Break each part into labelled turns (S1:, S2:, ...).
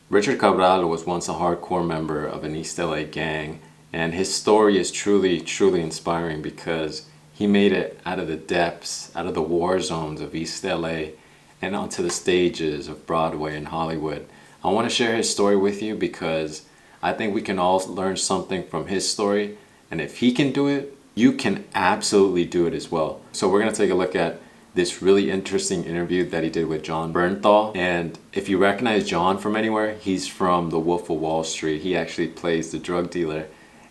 S1: Richard Cabral was once a hardcore member of an East LA gang, and his story is truly, truly inspiring because he made it out of the depths, out of the war zones of East LA, and onto the stages of Broadway and Hollywood. I want to share his story with you because I think we can all learn something from his story, and if he can do it, you can absolutely do it as well. So we're going to take a look at this really interesting interview that he did with John Bernthal. And if you recognize John from anywhere, he's from The Wolf of Wall Street. He actually plays the drug dealer.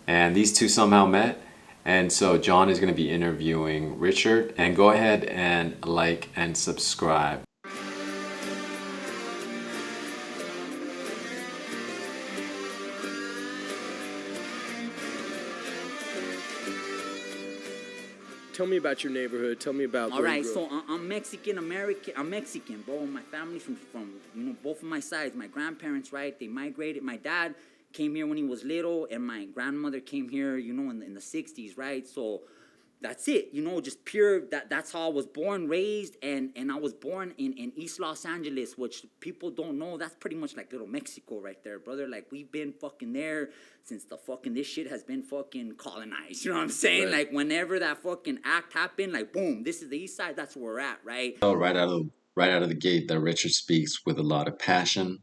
S1: And these two somehow met. And so John is going to be interviewing Richard. And go ahead and like and subscribe.
S2: Tell me about your neighborhood. Tell me about.
S3: All right, so I'm Mexican American. I'm Mexican, bro. My family's from both of my sides. My grandparents, right? They migrated. My dad came here when he was little, and my grandmother came here, in the '60s, right? So that's it, just pure. That's how I was born, raised, and I was born in East Los Angeles, which people don't know. That's pretty much like little Mexico right there, brother. Like, we've been fucking there since this shit has been fucking colonized. You know what I'm saying?
S2: Right.
S3: Like, whenever that fucking act happened, like, boom, this is the East Side. That's where we're at, right?
S1: Oh, right out of the gate, that Richard speaks with a lot of passion,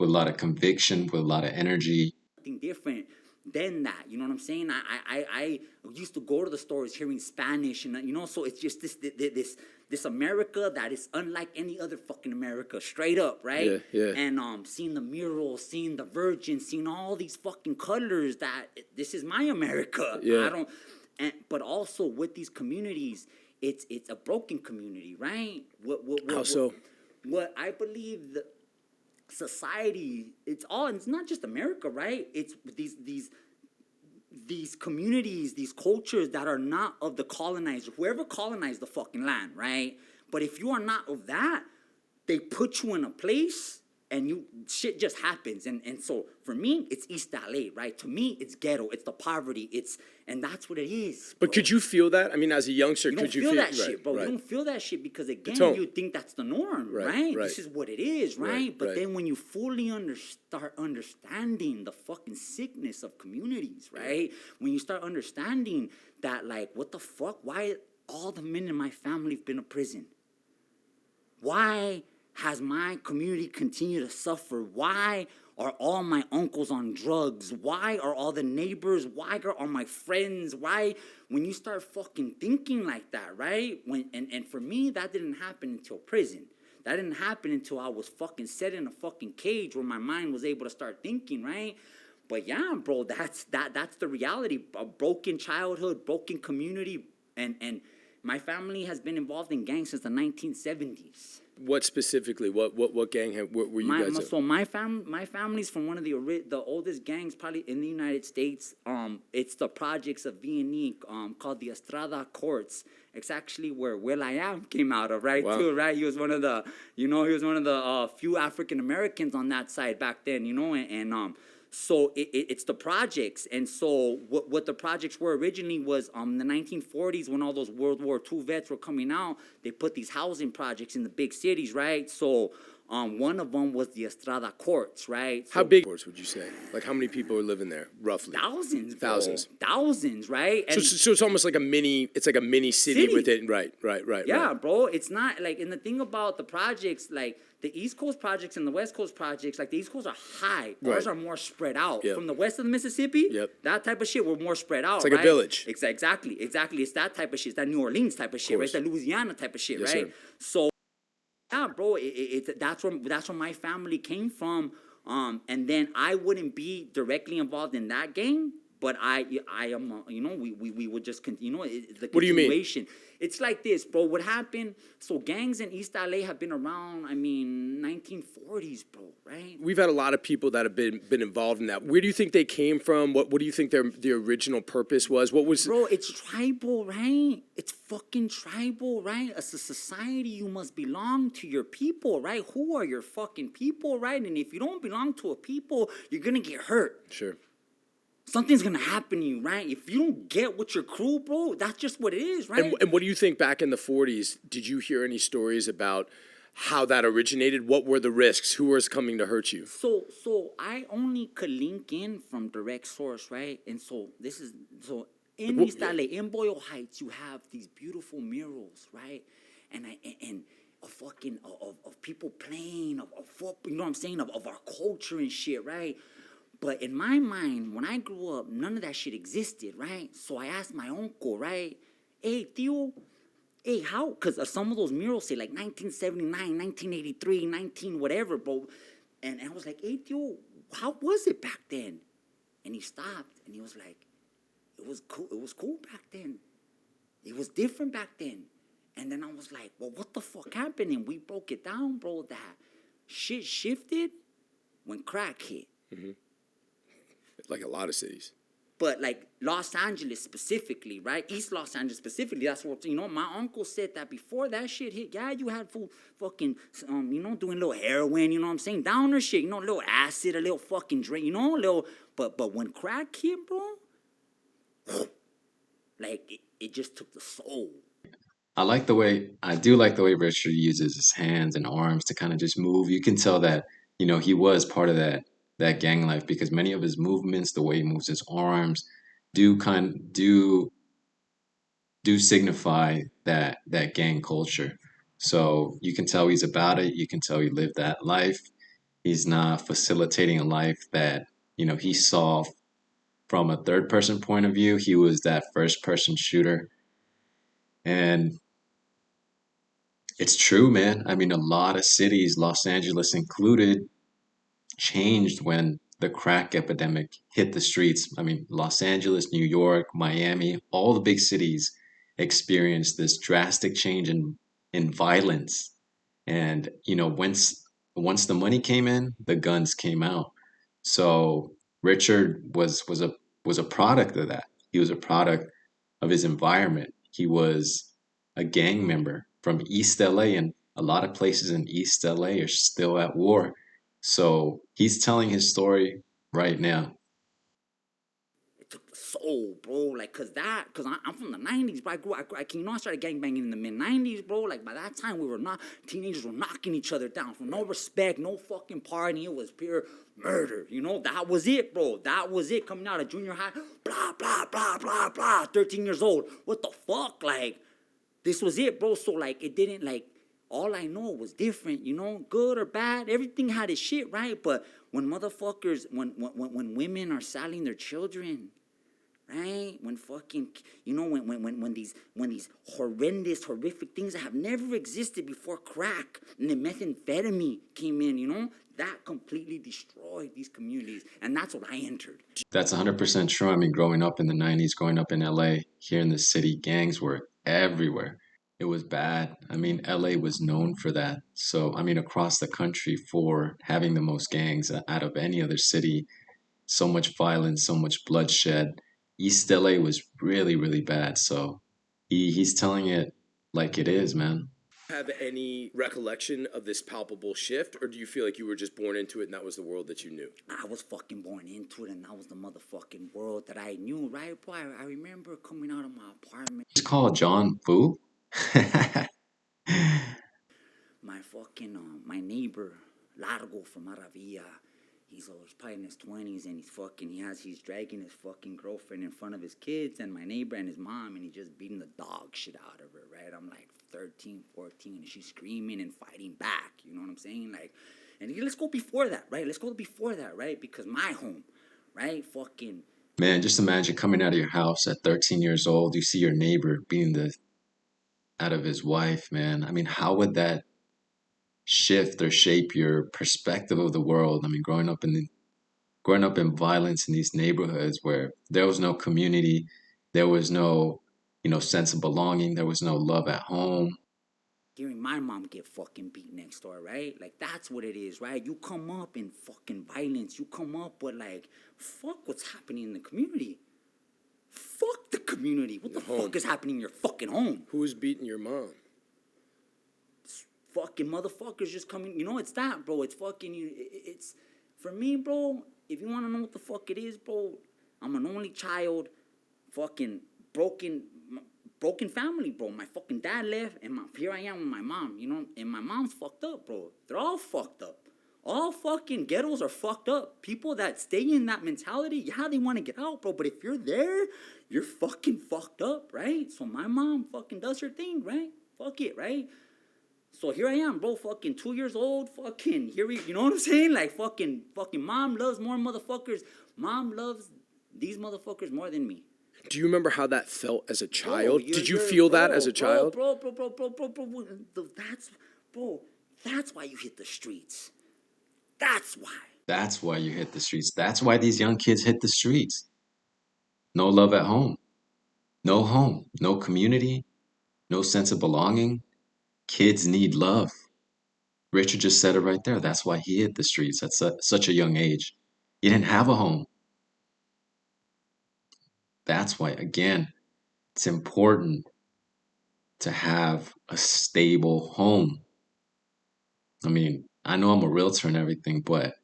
S1: with a lot of conviction, with a lot of energy.
S3: Something different than that, you know what I'm saying? I used to go to the stores hearing Spanish, and so it's just this America that is unlike any other fucking America, straight up, right?
S2: Yeah.
S3: And seeing the murals, seeing the Virgin, seeing all these fucking colors, that this is my America.
S2: Yeah.
S3: But also with these communities, it's a broken community, right?
S2: How so?
S3: What I believe that society, it's not just America, right? It's these communities, these cultures that are not of the colonizer, whoever colonized the fucking land, right? But if you are not of that, they put you in a place and shit just happens. And so for me, it's East LA, right? To me, it's ghetto, it's the poverty, and that's what it is.
S2: But could you feel that? I mean, as a youngster,
S3: You
S2: could
S3: don't
S2: you
S3: feel that
S2: right,
S3: shit, bro.
S2: Right.
S3: You don't feel that shit because, again,
S2: tone.
S3: you think that's the norm,
S2: Right,
S3: right?
S2: right.
S3: This is what it is, right?
S2: Right,
S3: But
S2: right.
S3: then when you fully start understanding the fucking sickness of communities, right? When you start understanding that, like, what the fuck? Why all the men in my family have been to prison? Why has my community continued to suffer? Why are all my uncles on drugs? Why are all the neighbors? Why are all my friends? Why? When you start fucking thinking like that, right? And for me, that didn't happen until prison. That didn't happen until I was fucking set in a fucking cage where my mind was able to start thinking, right? But yeah, bro, that's the reality. A broken childhood, broken community, and my family has been involved in gangs since the 1970s.
S2: What specifically? What gang were you guys in?
S3: So my family's from one of the oldest gangs probably in the United States. It's the projects of V&E, called the Estrada Courts. It's actually where Will I Am came out of, right?
S2: Wow.
S3: Too, right? He was one of the few African Americans on that side back then, and so it's the projects. And so what the projects were originally was in the 1940s, when all those World War II vets were coming out, they put these housing projects in the big cities, right? So one of them was the Estrada Courts, right? So
S2: How big would you say? Like, how many people are living there, roughly?
S3: Thousands, bro.
S2: Thousands,
S3: right? And
S2: So it's almost like a mini city within. Right.
S3: yeah,
S2: Right.
S3: bro. It's not like, and the thing about the projects, like the East Coast projects and the West Coast projects, like the East Coast are high. Ours
S2: Right.
S3: are more spread out.
S2: Yep.
S3: From the west of the Mississippi,
S2: Yep.
S3: that type of shit, we're more spread out.
S2: It's like a
S3: right?
S2: village.
S3: Exactly. It's that type of shit. It's that New Orleans type of shit, right? It's that Louisiana type of shit,
S2: Yes,
S3: right?
S2: sir.
S3: So yeah, bro, that's where my family came from. And then I wouldn't be directly involved in that gang, but I am, we would just continue, the
S2: What do you mean?
S3: continuation. It's like this, bro. What happened? So gangs in East LA have been around, 1940s, bro, right?
S2: We've had a lot of people that have been involved in that. Where do you think they came from? What do you think the original purpose was? What was?
S3: Bro, it's tribal, right? It's fucking tribal, right? As a society, you must belong to your people, right? Who are your fucking people, right? And if you don't belong to a people, you're gonna get hurt.
S2: Sure.
S3: Something's gonna happen to you, right? If you don't get with your crew, bro, that's just what it is, right?
S2: And what do you think back in the 40s? Did you hear any stories about how that originated? What were the risks? Who was coming to hurt you?
S3: So I only could link in from direct source, right? And so in East LA, in Boyle Heights, you have these beautiful murals, right? And a fucking of people playing of football, you know what I'm saying, of our culture and shit, right? But in my mind, when I grew up, none of that shit existed, right? So I asked my uncle, right? Hey, tío, hey, how? Because some of those murals say like 1979, 1983, 19 whatever, bro. And I was like, hey, tío, how was it back then? And he stopped and he was like, it was cool. It was cool back then. It was different back then. And then I was like, well, what the fuck happened? And we broke it down, bro, that shit shifted when crack hit.
S2: Mm-hmm. Like a lot of cities.
S3: But like Los Angeles specifically, right? East Los Angeles specifically, that's what, you know, my uncle said that before that shit hit, yeah, you had fucking, you know, doing a little heroin, you know what I'm saying? Downer shit, you know, a little acid, a little fucking drink, you know, a little, but when crack hit, bro, like it just took the soul.
S1: I do like the way Richard uses his hands and arms to kind of just move. You can tell that, he was part of that gang life because many of his movements, the way he moves his arms, do kind do signify that gang culture. So you can tell he's about it. You can tell he lived that life. He's not facilitating a life that, he saw from a third person point of view. He was that first person shooter. And it's true, man. I mean, a lot of cities, Los Angeles included, changed when the crack epidemic hit the streets. I mean, Los Angeles, New York, Miami, all the big cities experienced this drastic change in violence. And, once the money came in, the guns came out. So Richard was a product of that. He was a product of his environment. He was a gang member from East LA, and a lot of places in East LA are still at war. So he's telling his story right now.
S3: It took the soul, bro. Like, cause I'm from the 90s, bro. I started gangbanging in the mid 90s, bro. Like, by that time, teenagers were knocking each other down for no respect, no fucking party. It was pure murder, you know? That was it, bro. That was it. Coming out of junior high, blah, blah, blah, blah, blah. 13 years old. What the fuck? Like, this was it, bro. So, like, it didn't, like, all I know was different, you know, good or bad. Everything had its shit, right? But when motherfuckers, when women are selling their children, right? When fucking, you know, when these horrendous, horrific things that have never existed before crack and the methamphetamine came in, you know, that completely destroyed these communities. And that's what I entered.
S1: That's 100% true. I mean, growing up in the 90s, growing up in LA, here in the city, gangs were everywhere. It was bad. I mean, LA was known for that. So, I mean, across the country for having the most gangs out of any other city, so much violence, so much bloodshed. East LA was really, really bad. So he's telling it like it is, man.
S2: Have any recollection of this palpable shift, or do you feel like you were just born into it and that was the world that you knew?
S3: I was fucking born into it, and that was the motherfucking world that I knew, right, boy? I remember coming out of my apartment.
S1: It's called John Fu.
S3: My neighbor, Largo from Maravilla, he's probably in his 20s, and he's dragging his fucking girlfriend in front of his kids and my neighbor and his mom, and he's just beating the dog shit out of her, right? I'm like 13, 14, and she's screaming and fighting back, you know what I'm saying? Like, and let's go before that, right? Because my home, right? Fucking.
S1: Man, just imagine coming out of your house at 13 years old, you see your neighbor beating the out of his wife, man. I mean, how would that shift or shape your perspective of the world? I mean, growing up in violence in these neighborhoods where there was no community, there was no, sense of belonging, there was no love at home.
S3: Hearing my mom get fucking beat next door, right? Like, that's what it is, right? You come up in fucking violence. You come up with, like, fuck what's happening in the community. Fuck the community. What the fuck is happening in your fucking home?
S2: Who's beating your mom?
S3: Fucking motherfuckers just coming. You know, it's that, bro. It's fucking. It's for me, bro. If you want to know what the fuck it is, bro, I'm an only child. Fucking broken broken family, bro. My fucking dad left, and here I am with my mom, you know, and my mom's fucked up, bro. They're all fucked up. All fucking ghettos are fucked up. People that stay in that mentality, yeah, they want to get out, bro. But if you're there, you're fucking fucked up, right? So my mom fucking does her thing, right? Fuck it, right? So here I am, bro, fucking 2 years old, fucking, you know what I'm saying? Like, fucking mom loves more motherfuckers. Mom loves these motherfuckers more than me.
S2: Do you remember how that felt as a child?
S3: Bro,
S2: Did you feel that as a child?
S3: Bro, that's why you hit the streets. That's why.
S1: That's why you hit the streets. That's why these young kids hit the streets. No love at home. No home. No community. No sense of belonging. Kids need love. Richard just said it right there. That's why he hit the streets at such a young age. He didn't have a home. That's why, again, it's important to have a stable home. I mean, I know I'm a realtor and everything, but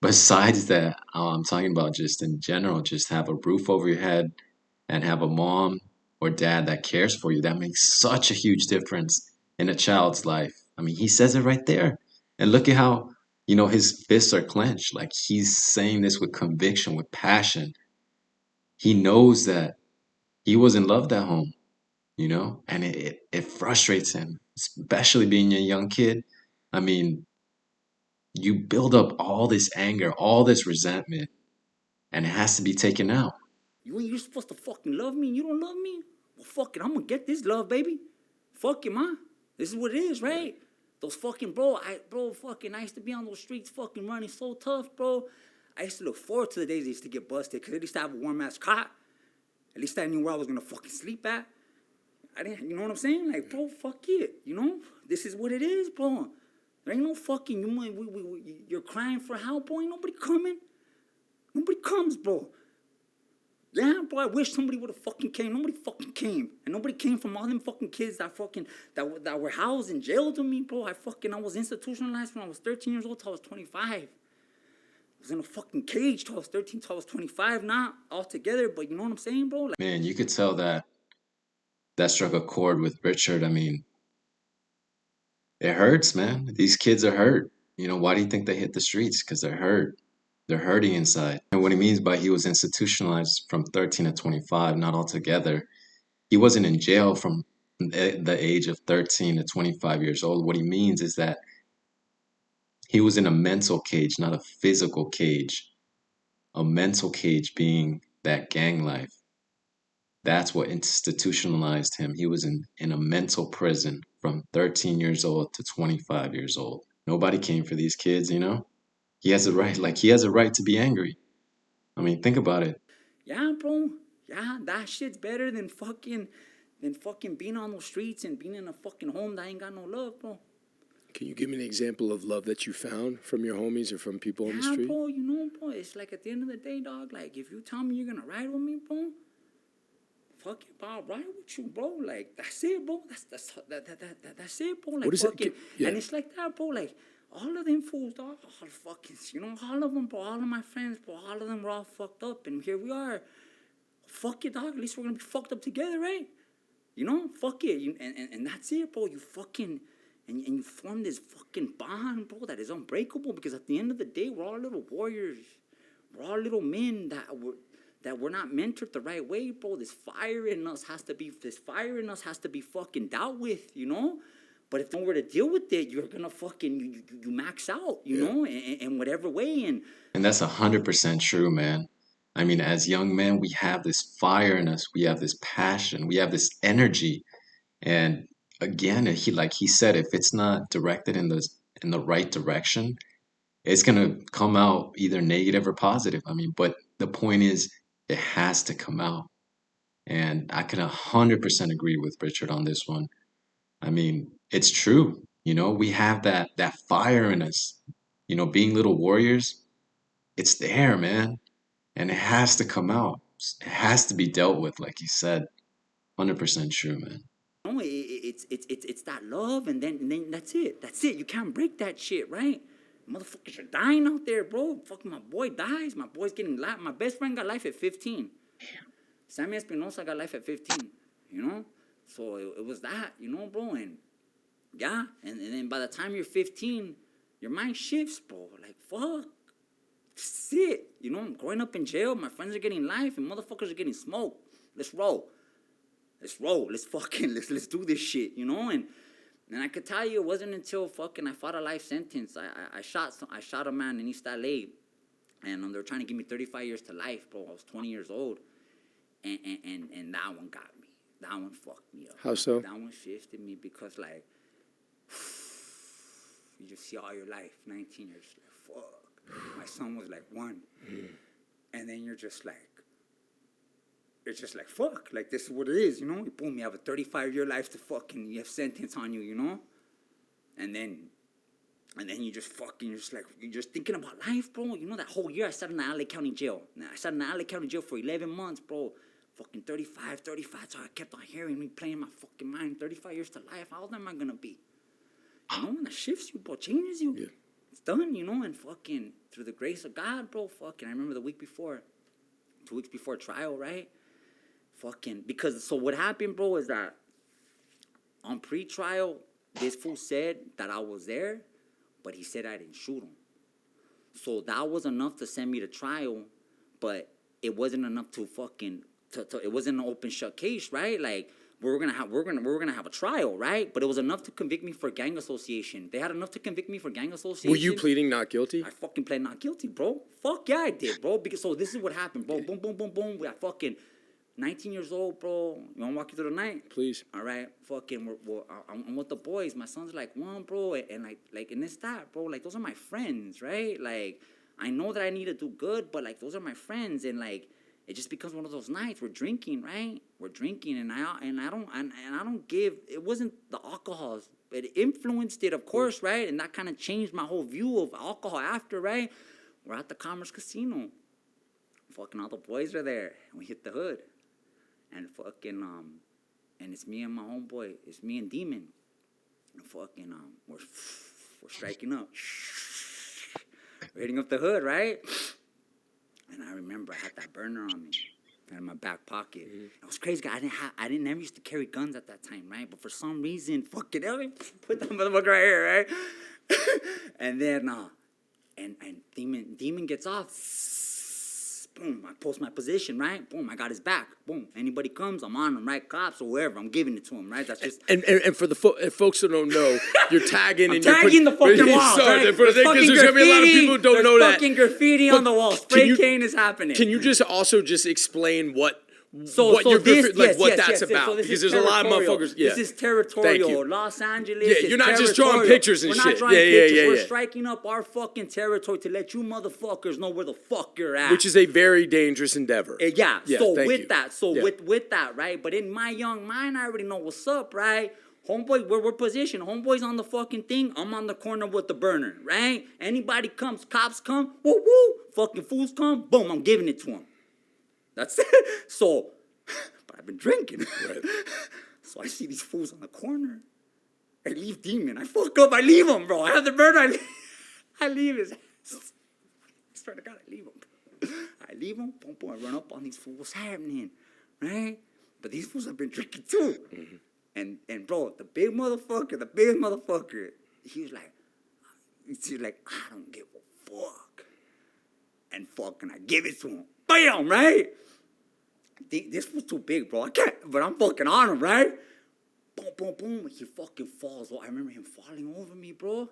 S1: besides that, I'm talking about just in general, just have a roof over your head and have a mom or dad that cares for you. That makes such a huge difference in a child's life. I mean, he says it right there. And look at how, his fists are clenched. Like he's saying this with conviction, with passion. He knows that he wasn't loved at home, and it frustrates him, especially being a young kid. I mean, you build up all this anger, all this resentment, and it has to be taken out.
S3: You're supposed to fucking love me and you don't love me? Well, fuck it, I'm gonna get this love, baby. Fuck it, ma. This is what it is, right? Those fucking, I used to be on those streets fucking running so tough, bro. I used to look forward to the days I used to get busted, because at least I have a warm-ass cot. At least I knew where I was gonna fucking sleep at. I didn't, you know what I'm saying? Like, bro, fuck it, This is what it is, bro. There ain't no fucking, you're crying for help, boy. Nobody coming. Nobody comes, bro. Yeah, bro, I wish somebody would have fucking came. Nobody fucking came. And nobody came from all them fucking kids that were housed in jail to me, bro. I was institutionalized when I was 13 years old till I was 25. I was in a fucking cage till I was 13, till I was 25, not all together, but you know what I'm saying, bro? Like,
S1: Man, you could tell that struck a chord with Richard. I mean, it hurts, man. These kids are hurt. Why do you think they hit the streets? Because they're hurt. They're hurting inside. And what he means by he was institutionalized from 13 to 25, not altogether. He wasn't in jail from the age of 13 to 25 years old. What he means is that he was in a mental cage, not a physical cage. A mental cage being that gang life. That's what institutionalized him. He was in a mental prison from 13 years old to 25 years old. Nobody came for these kids, He has a right, he has a right to be angry. I mean, think about it.
S3: yeah, bro. Yeah, that shit's better than fucking being on those streets and being in a fucking home that ain't got no love, bro.
S2: Can you give me an example of love that you found from your homies or from people on the street?
S3: Bro, bro, it's like at the end of the day, dog, like, if you tell me you're gonna ride with me, bro, fuck it, bro, I'll ride with you, bro. Like, that's it, bro. That's it, bro. Like,
S2: What is it? Yeah.
S3: And it's like that, bro. Like, all of them fools, dog, all fucking, all of them, bro, all of my friends, bro, all of them were all fucked up, and here we are. Fuck it, dog. At least we're gonna be fucked up together, right? Fuck it. And that's it, bro. You fucking, and you form this fucking bond, bro, that is unbreakable, because at the end of the day, we're all little warriors. We're all little men that we're not mentored the right way, bro. This fire in us has to be fucking dealt with, But if nowhere to deal with it, you're gonna fucking you max out, in whatever way.
S1: And that's 100% true, man. I mean, as young men, we have this fire in us. We have this passion. We have this energy. And again, he said, if it's not directed in the right direction, it's gonna come out either negative or positive. I mean, but the point is, it has to come out. And I can 100% agree with Richard on this one. I mean, it's true. We have that fire in us. Being little warriors, it's there, man. And it has to come out. It has to be dealt with, like you said. 100% true, man.
S3: It's that love, and then that's it. That's it. You can't break that shit, right? Motherfuckers are dying out there, bro. Fucking my boy dies. My boy's getting life. My best friend got life at 15. Sammy Espinosa got life at 15. So it was that, you know, bro. And yeah, and then by the time you're 15, your mind shifts, bro. Like, fuck. This is it. You know, I'm growing up in jail. My friends are getting life and motherfuckers are getting smoked. Let's roll. Let's roll. Let's do this shit, you know? And I could tell you, it wasn't until fucking I fought a life sentence. I shot a man in East LA, and they were trying to give me 35 years to life, bro. I was 20 years old, and that one got me. That one fucked me up.
S2: How so?
S3: That one shifted me because, like, you just see all your life, 19 years, like, fuck. My son was like 1, and then you're just like, it's just like, fuck, like, this is what it is, you know? Boom, you have a 35-year life to fucking, you have sentence on you, you know? And then you just fucking, you're just thinking about life, bro. You know, that whole year I sat in the LA County jail. I sat in the LA County jail for 11 months, bro. Fucking 35, so I kept on hearing me playing my fucking mind. 35 years to life, how old am I gonna be? You know, and that shifts you, bro, changes you. Yeah. It's done, you know, and fucking, through the grace of God, bro, fucking, I remember the week before, 2 weeks before trial, right? Fucking, because, so what happened, bro, is that on pre-trial, this fool said that I was there, but he said I didn't shoot him. So that was enough to send me to trial, but it wasn't enough to fucking, it wasn't an open shut case, right? Like, we're gonna have a trial, right? But it was enough to convict me for gang association. They had enough to convict me for gang association.
S2: Were you pleading not guilty?
S3: I fucking pled not guilty, bro. Fuck yeah, I did, bro. Because so this is what happened, bro. Boom, boom, boom, boom. We got fucking 19 years old, bro. You wanna walk you through the night?
S2: Please.
S3: All right, fucking. I'm with the boys. My son's like 1, bro, and like, and it's that, bro. Like, those are my friends, right? Like, I know that I need to do good, but like, those are my friends, and like, it just becomes one of those nights. We're drinking, right? We're drinking, and I don't give. It wasn't the alcohol. It influenced it, of course, right? And that kind of changed my whole view of alcohol after, right? We're at the Commerce Casino. Fucking all the boys are there, and we hit the hood, and fucking and it's me and my homeboy. It's me and Demon, and fucking we're striking up, we're hitting up the hood, right? And I remember I had that burner on me, in my back pocket. Mm-hmm. It was crazy. I didn't never used to carry guns at that time, right? But for some reason, fucking hell, put that motherfucker right here, right? And then and Demon gets off. Boom, I post my position, right? Boom, I got his back. Boom, anybody comes, I'm on him, right? Cops or whoever, I'm giving it to him, right? That's just...
S2: And for the folks who don't know, you're tagging
S3: I'm
S2: and
S3: tagging
S2: you're
S3: the fucking wall, right?
S2: Because there's going to be a lot of people who don't know that.
S3: There's fucking graffiti on the wall. Spray cane is happening.
S2: Can you just also just explain what that's
S3: So
S2: about?
S3: this
S2: Because
S3: is
S2: there's a lot of motherfuckers. Yeah.
S3: This is territorial. Los Angeles.
S2: Yeah, you're not just drawing pictures and
S3: We're
S2: shit.
S3: Not drawing pictures.
S2: Yeah.
S3: We're striking up our fucking territory to let you motherfuckers know where the fuck you're at.
S2: Which is a very dangerous endeavor.
S3: Yeah. So with
S2: that,
S3: with that, right? But in my young mind, I already know what's up, right? Homeboy, we're positioned. Homeboy's on the fucking thing. I'm on the corner with the burner, right? Anybody comes, cops come, woo woo. Fucking fools come, boom, I'm giving it to them. That's it. So, but I've been drinking. Right. So I see these fools on the corner. I leave Demon. I fuck up. I leave him, bro. I have the burner. I leave his ass. I swear to God, I leave him. I leave him. Boom, boom. I run up on these fools. What's happening? Right? But these fools have been drinking too. Mm-hmm. And bro, the biggest motherfucker, he was like, I don't give a fuck. And fucking, I give it to him. Bam, right? This was too big, bro. I can't, but I'm fucking on him, right? Boom, boom, boom. He fucking falls. I remember him falling over me, bro.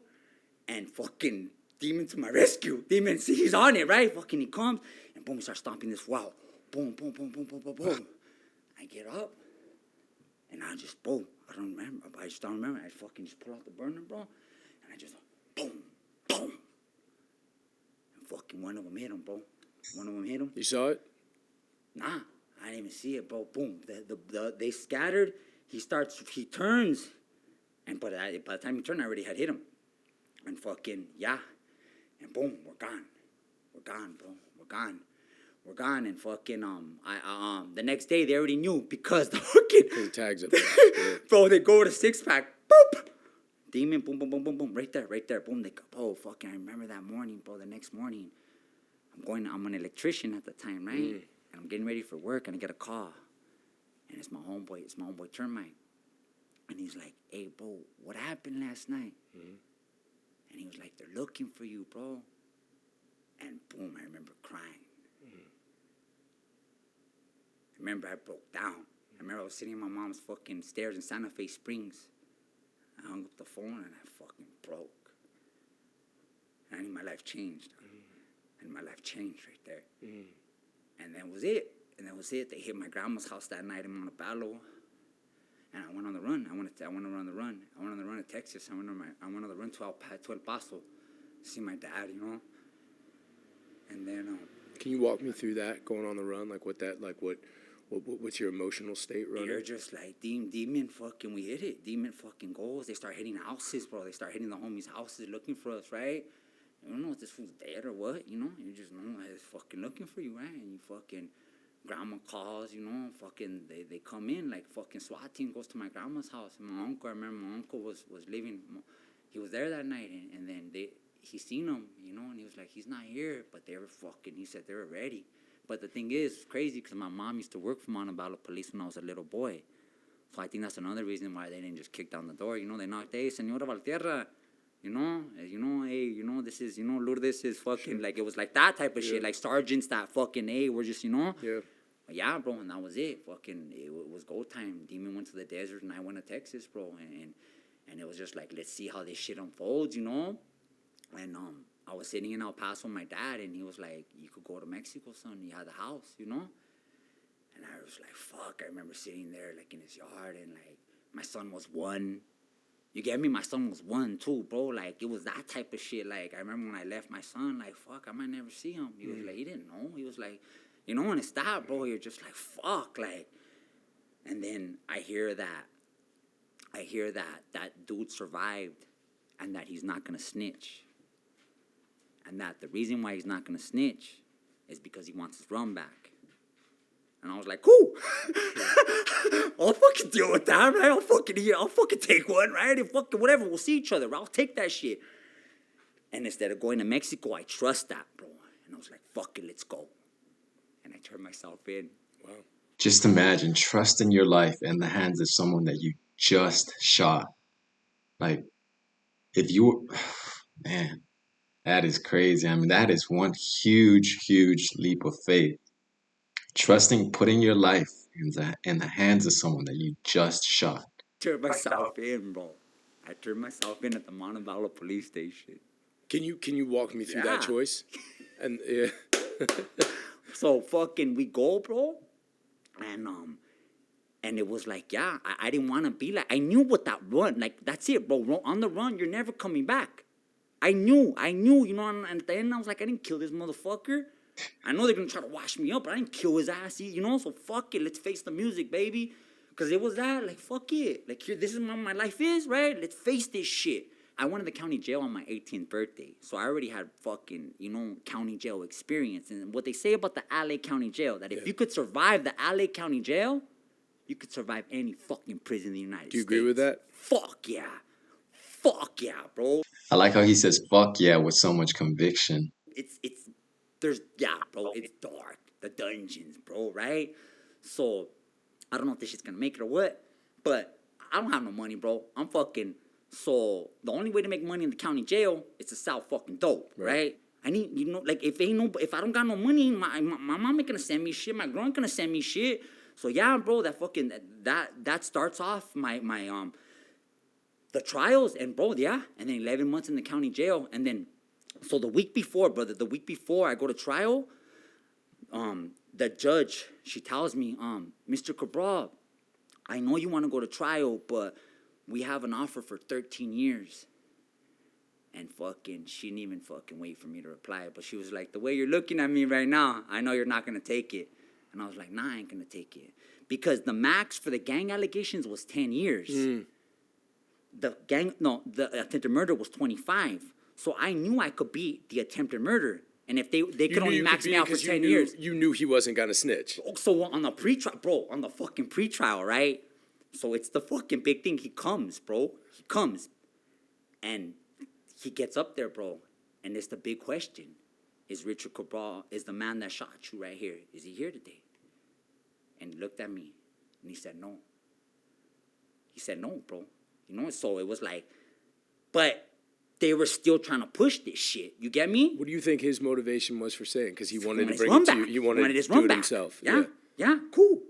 S3: And fucking Demon to my rescue. Demon, see, he's on it, right? Fucking he comes, and boom, he starts stomping this wow. Boom, boom, boom, boom, boom, boom, boom. I get up. And I just, boom, I don't remember. I just don't remember. I fucking just pull out the burner, bro. And I just, boom, boom. And fucking one of them hit him, bro. One of them hit him.
S2: You saw it?
S3: Nah, I didn't even see it, bro. Boom. They scattered. He turns. And by the time he turned, I already had hit him. And fucking, yeah. And boom, we're gone. We're gone, bro. We're gone. We're gone, and fucking the next day they already knew because the fucking
S2: the tags up there. Yeah.
S3: Bro, they go to 6-pack, boop, Demon, boom, boom, boom, boom, boom, right there, boom. They go, oh fucking, I remember that morning, bro. The next morning, I'm an electrician at the time, right? And I'm getting ready for work, and I get a call, and it's my homeboy termite. And he's like, hey, bro, what happened last night? And he was like, they're looking for you, bro. And boom, I remember crying. I remember I broke down. I remember I was sitting in my mom's fucking stairs in Santa Fe Springs. I hung up the phone and I fucking broke. And I knew my life changed. And my life changed right there. And that was it. And that was it. They hit my grandma's house that night in Montebello. And I went on the run. I went on the run. I went on the run to Texas. I went on the run to El Paso to see my dad, you know. And then
S2: Can you walk me through that, going on the run? Like what's your emotional state running?
S3: they're just like, demon fucking, we hit it. Demon fucking goals. They start hitting houses, bro. They start hitting the homies' houses looking for us, right? You don't know if this fool's dead or what, you know? You just know he's fucking looking for you, right? And you fucking, grandma calls, you know, fucking, they come in, like fucking SWAT team goes to my grandma's house. And my uncle, I remember my uncle was living, he was there that night, and then he seen him, you know, and he was like, he's not here, but they were fucking, he said they were ready. But the thing is, it's crazy, because my mom used to work for Montebello Police when I was a little boy. So I think that's another reason why they didn't just kick down the door, you know, they knocked, hey, Senora Valtierra, you know, hey, you know, this is, you know, Lourdes is fucking, like, it was like that type of shit, like sergeants that fucking, hey, we're just, you know. But yeah, bro, and that was it. Fucking, it was go time. Demon went to the desert, and I went to Texas, bro, and it was just like, let's see how this shit unfolds, you know. And I was sitting in El Paso with my dad, and he was like, you could go to Mexico, son. You had the house, you know. And I was like, fuck. I remember sitting there, like, in his yard, and like, my son was 1. You get me? My son was 1 too, bro. Like, it was that type of shit. Like, I remember when I left my son, like, fuck, I might never see him. He was like, he didn't know. He was like, you know, when it's that, bro, you're just like, fuck, like. And then I hear that dude survived, and that he's not gonna snitch. And that the reason why he's not gonna snitch is because he wants his run back. And I was like, cool. I'll fucking deal with that, right? I'll fucking take one, right? And fucking whatever, we'll see each other. I'll take that shit. And instead of going to Mexico, I trust that, bro. And I was like, fuck it, let's go. And I turned myself in.
S2: Wow.
S1: Just imagine trusting your life in the hands of someone that you just shot. Like, if you, man, that is crazy. I mean, that is one huge, huge leap of faith. Putting your life in the hands of someone that you just shot.
S3: Turned myself in, bro. I turned myself in at the Montebello police station.
S2: Can you walk me through that choice? And yeah.
S3: So fucking we go, bro. And it was like, yeah, I didn't want to be like, I knew what that run, like, that's it, bro. On the run, you're never coming back. I knew, you know, and at the end I was like, I didn't kill this motherfucker. I know they're going to try to wash me up, but I didn't kill his ass, you know, so fuck it, let's face the music, baby. Because it was that, like, fuck it. Like, here, this is what my life is, right? Let's face this shit. I went to the county jail on my 18th birthday, so I already had fucking, you know, county jail experience. And what they say about the LA County Jail, that if you could survive the LA County Jail, you could survive any fucking prison in the United States.
S2: Do you agree with that?
S3: Fuck yeah. Fuck yeah, bro.
S1: I like how he says "fuck yeah" with so much conviction.
S3: Bro, it's dark. The dungeons, bro, right? So, I don't know if this shit's gonna make it or what, but I don't have no money, bro. I'm fucking, so the only way to make money in the county jail is to sell fucking dope, right? I need, you know, like, if I don't got no money, my mom ain't gonna send me shit, my girl ain't gonna send me shit. So yeah, bro, that fucking, that starts off my the trials, and bro, yeah, and then 11 months in the county jail, and then, so the week before I go to trial, the judge, she tells me, Mr. Cabral, I know you want to go to trial, but we have an offer for 13 years. And fucking, she didn't even fucking wait for me to reply, but she was like, the way you're looking at me right now, I know you're not going to take it. And I was like, nah, I ain't going to take it. Because the max for the gang allegations was 10 years. The attempted murder was 25. So I knew I could beat the attempted murder. And if they could only max me out for 10 years.
S2: You knew he wasn't going to snitch.
S3: So on the pre-trial, bro, on the fucking pre-trial, right? So it's the fucking big thing. He comes, bro. He comes. And he gets up there, bro. And it's the big question. Is Richard Cabral, is the man that shot you right here, is he here today? And he looked at me. And he said, no. He said, no, bro. You know, so it was like, but they were still trying to push this shit. You get me?
S2: What do you think his motivation was for saying? Because he wanted to
S3: his
S2: bring
S3: run
S2: it to you.
S3: back.
S2: He wanted to
S3: his
S2: do
S3: run
S2: it
S3: back.
S2: himself.
S3: Yeah, cool.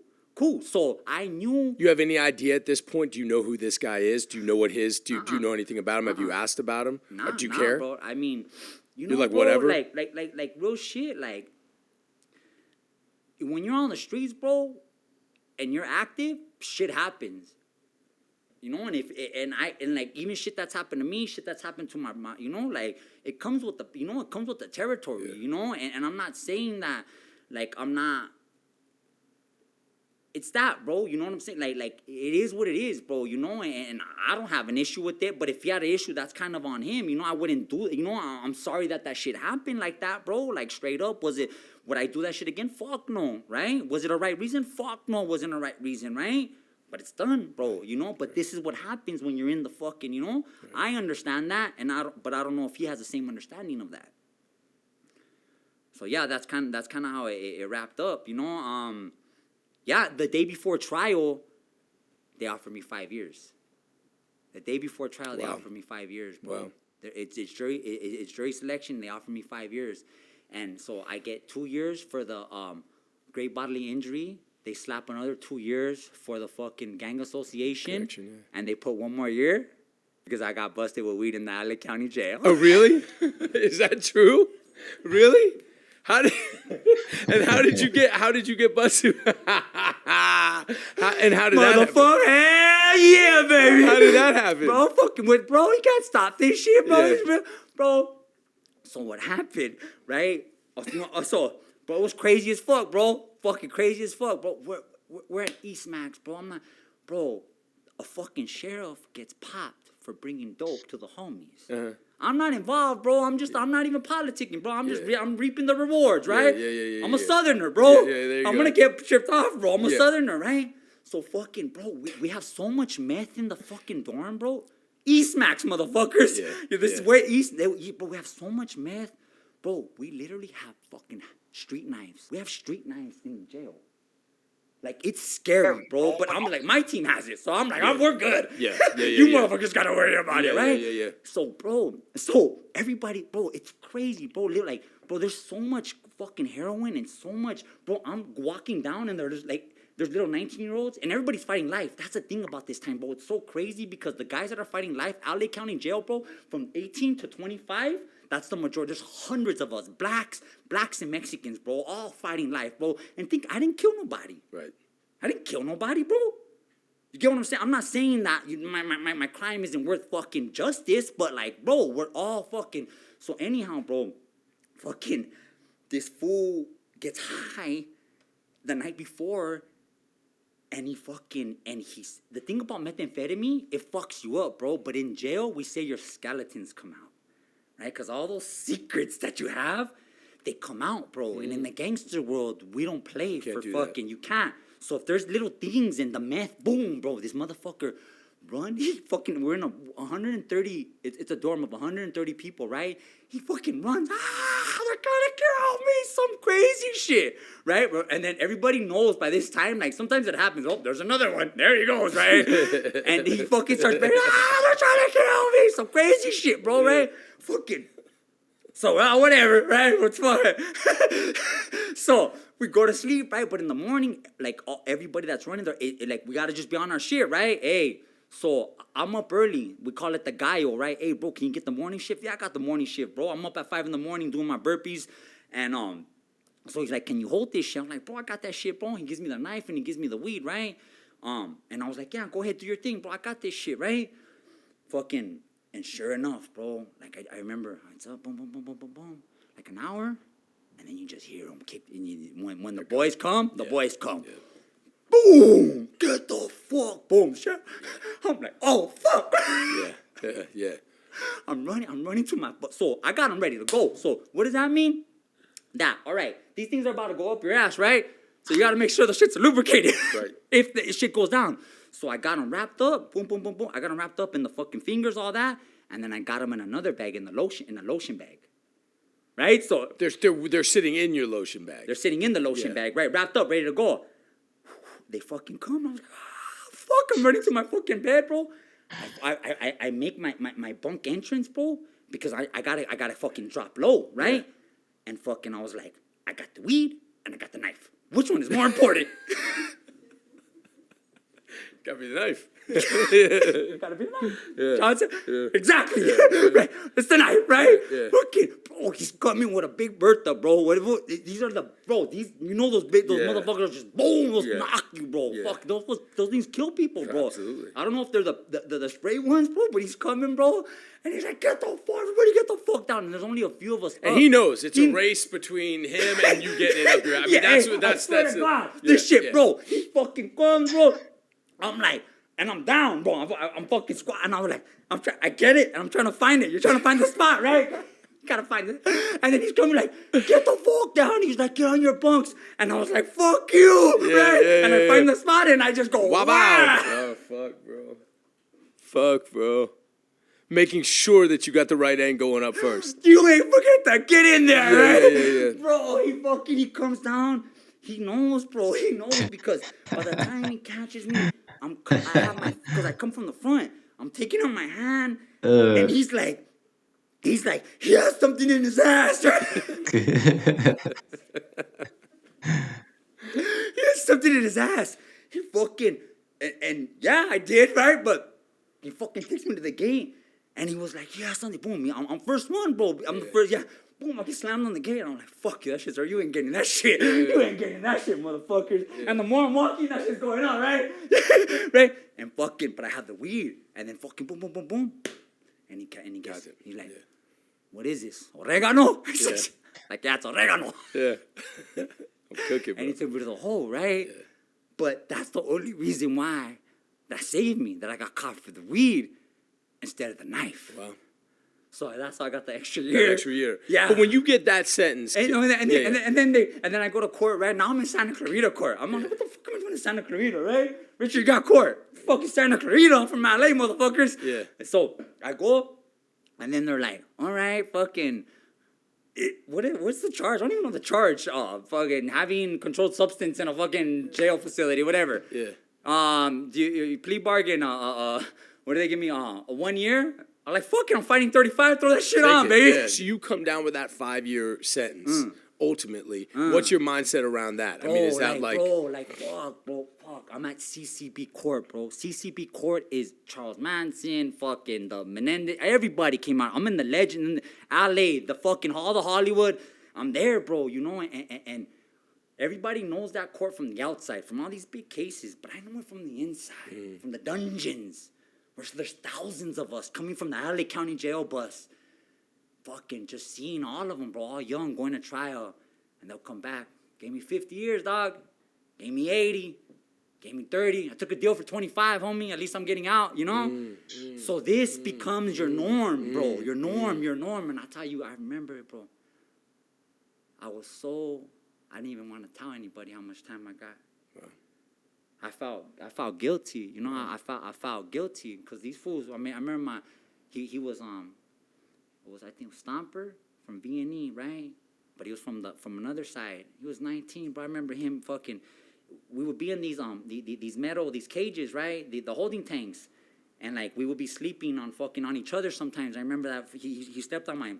S3: So I knew.
S2: You have any idea at this point? Do you know who this guy is? Do you know what his? Do you know anything about him? Have you asked about him? Do you care?
S3: Bro. I mean, you
S2: You're
S3: know,
S2: like,
S3: bro,
S2: whatever?
S3: like real shit. Like when you're on the streets, bro, and you're active, shit happens. You know, and like even shit that's happened to me, shit that's happened to my you know, like it comes with the territory, you know, and I'm not saying that, like I'm not. It's that, bro. You know what I'm saying? Like it is what it is, bro. You know, and I don't have an issue with it. But if he had an issue, that's kind of on him. You know, I wouldn't do it. You know, I'm sorry that shit happened like that, bro. Like straight up, would I do that shit again? Fuck no, right? Was it a right reason? Fuck no, wasn't a right reason, right? But it's done, bro. You know. But this is what happens when you're in the fucking. You know, I understand that, but I don't know if he has the same understanding of that. So yeah, that's kind of how it wrapped up. You know, yeah, the day before trial, they offered me 5 years. The day before trial, they offered me 5 years, bro.
S2: Wow.
S3: It's jury selection. They offered me 5 years, and so I get 2 years for the great bodily injury. They slap another 2 years for the fucking gang association, and they put 1 more year because I got busted with weed in the LA County jail.
S2: Oh, really? Is that true? Really? How did you get busted? And how did that happen?
S3: Motherfucker, hell yeah, baby.
S2: How did that happen?
S3: Bro, you can't stop this shit, bro.
S2: Yeah.
S3: Bro. So what happened, right? So, bro, it was crazy as fuck, bro. Fucking crazy as fuck, bro. We're at East Max, bro. Bro, a fucking sheriff gets popped for bringing dope to the homies. Uh-huh. I'm not involved, bro. I'm not even politicking, bro. I'm reaping the rewards, right?
S2: Yeah.
S3: I'm a Southerner, bro.
S2: I'm
S3: gonna get tripped off, bro. I'm a Southerner, right? So fucking, bro, we have so much meth in the fucking dorm, bro. East Max, motherfuckers. This is where bro, we have so much meth. Bro, we literally have fucking street knives. We have street knives in jail. Like, it's scary, bro. But I'm like, my team has it. So I'm like, we're good.
S2: Yeah.
S3: You motherfuckers gotta worry about it, right?
S2: Yeah.
S3: So, bro, everybody, bro, it's crazy, bro. Like, bro, there's so much fucking heroin and so much, bro. I'm walking down and there's little 19-year-olds and everybody's fighting life. That's the thing about this time, bro. It's so crazy because the guys that are fighting life, LA County Jail, bro, from 18 to 25, that's the majority. There's hundreds of us, blacks and Mexicans, bro, all fighting life, bro. And I didn't kill nobody.
S2: Right.
S3: I didn't kill nobody, bro. You get what I'm saying? I'm not saying that my crime isn't worth fucking justice, but like, bro, we're all fucking. So anyhow, bro, fucking, this fool gets high the night before, and he's the thing about methamphetamine, it fucks you up, bro. But in jail, we say your skeletons come out. Right? Because all those secrets that you have, they come out, bro. And in the gangster world, we don't play for fucking, you can't. So if there's little things in the meth, boom, bro, this motherfucker we're in a 130, it's a dorm of 130 people, right? He fucking runs, they're gonna kill me, some crazy shit, right, bro? And then everybody knows by this time, like, sometimes it happens, oh, there's another one, there he goes, right? And he fucking starts, they're trying to kill me, some crazy shit, bro, right? Fucking, so, whatever, right, it's fine. So, we go to sleep, right? But in the morning, like, everybody that's running there, like, we gotta just be on our shit, right? Hey, so I'm up early. We call it the gallo, right? Hey, bro, can you get the morning shift? Yeah, I got the morning shift, bro. I'm up at 5 a.m. doing my burpees. And so he's like, can you hold this shit? I'm like, bro, I got that shit, bro. He gives me the knife and he gives me the weed, right? And I was like, yeah, go ahead, do your thing, bro. I got this shit, right? Fucking, and sure enough, bro, like, I remember, it's up, boom, boom, boom, boom, boom, boom. Like an hour, and then you just hear them kick. And when the boys come, the boys come. Yeah. Boom! Get the fuck! Boom! Shit. I'm like, oh fuck!
S2: Yeah.
S3: I'm running to my. So I got them ready to go. So what does that mean? That all right? These things are about to go up your ass, right? So you got to make sure the shit's lubricated. Right. If the shit goes down. So I got them wrapped up. Boom, boom, boom, boom. I got them wrapped up in the fucking fingers, all that, and then I got them in another bag in the lotion bag. Right? So
S2: they're sitting in your lotion bag.
S3: They're sitting in the lotion bag, right? Wrapped up, ready to go. They fucking come. I was like, fuck? I'm running to my fucking bed, bro. I make my bunk entrance, bro, because I gotta fucking drop low, right? And fucking I was like, I got the weed and I got the knife. Which one is more important?
S2: Got me the knife.
S3: Gotta be the knife.
S2: Yeah.
S3: Johnson?
S2: Yeah.
S3: Exactly.
S2: Yeah.
S3: Right. It's the knife, right?
S2: Yeah.
S3: Fucking, bro, he's coming with a big Bertha, bro. These are the, bro, these, you know those big, those
S2: Yeah.
S3: motherfuckers just, boom, those
S2: Yeah.
S3: knock you, bro.
S2: Yeah.
S3: Fuck, those things kill people, bro.
S2: Absolutely.
S3: I don't know if they're the spray ones, bro, but he's coming, bro. And he's like, get the fuck, everybody get the fuck down. And there's only a few of us
S2: And
S3: up.
S2: he knows it's a race between him and you getting it up your. I mean, that's
S3: hey,
S2: what that's
S3: I swear
S2: that's
S3: to
S2: it.
S3: God,
S2: Yeah,
S3: this shit,
S2: yeah.
S3: bro. He fucking comes, bro. I'm like, and I'm down, bro. I'm fucking squatting. And I was like, I get it, and I'm trying to find it. You're trying to find the spot, right? Gotta find it. And then he's coming like, get the fuck down. He's like, get on your bunks. And I was like, fuck you, right?
S2: Yeah,
S3: and I find the spot, and I just go,
S2: Wow.
S3: wow.
S2: Oh fuck, bro. Fuck, bro. Making sure that you got the right end going up first.
S3: You ain't forget to get in there, right?
S2: Yeah.
S3: Bro, he comes down. He knows, bro. He knows because by the time he catches me, because I come from the front. I'm taking on my hand, and he's like, he has something in his ass, right? He has something in his ass. He fucking, and yeah, I did, right? But he fucking takes me to the gate, and he was like, yeah, something, boom, I'm first one, bro. I'm the first, yeah. Boom, I get slammed on the gate, and I'm like, fuck you, that shit's, or you ain't getting that shit. You ain't getting that shit, motherfuckers. And the more I'm walking, that shit's going on, right? Right? And fucking, but I have the weed, and then fucking boom, boom, boom, boom. And he gets it. He's like, what is this? Oregano?
S2: Yeah.
S3: Like, that's oregano.
S2: Yeah. I'm cooking, bro.
S3: And he took me to the hole, right?
S2: Yeah.
S3: But that's the only reason why that saved me, that I got caught for the weed instead of the knife.
S2: Wow.
S3: So that's how I got the extra year.
S2: Extra year.
S3: Yeah.
S2: But when you get that sentence,
S3: And then I go to court, right? Now I'm in Santa Clarita court. I'm like, what the fuck am I doing in Santa Clarita, right? Richard got court. Fucking Santa Clarita. I'm from LA, motherfuckers.
S2: Yeah.
S3: So I go, and then they're like, all right, fucking, what's the charge? I don't even know the charge. Fucking having controlled substance in a fucking jail facility, whatever.
S2: Yeah.
S3: Do you plea bargain? What do they give me? A 1 year? I'm like, fuck it, I'm fighting 35. Throw that shit on, baby.
S2: Yeah. So you come down with that 5-year sentence. Ultimately, what's your mindset around that? I mean, is that like
S3: fuck. I'm at CCB court, bro. CCB court is Charles Manson, fucking the Menendez. Everybody came out. I'm in the legend, LA, the fucking all the Hollywood. I'm there, bro. You know, and everybody knows that court from the outside, from all these big cases. But I know it from the inside, from the dungeons. Where there's thousands of us coming from the LA County jail bus. Fucking just seeing all of them, bro, all young, going to trial. And they'll come back. Gave me 50 years, dog. Gave me 80. Gave me 30. I took a deal for 25, homie. At least I'm getting out, you know? So this becomes your norm, bro. Your norm. And I tell you, I remember it, bro. I didn't even want to tell anybody how much time I got. Wow. I felt guilty, you know. I felt guilty because these fools. I mean, I remember he was I think Stomper from B&E, right? But he was from another side. He was 19, but I remember him fucking. We would be in these cages, right? The holding tanks, and like we would be sleeping on each other sometimes. I remember that he stepped on my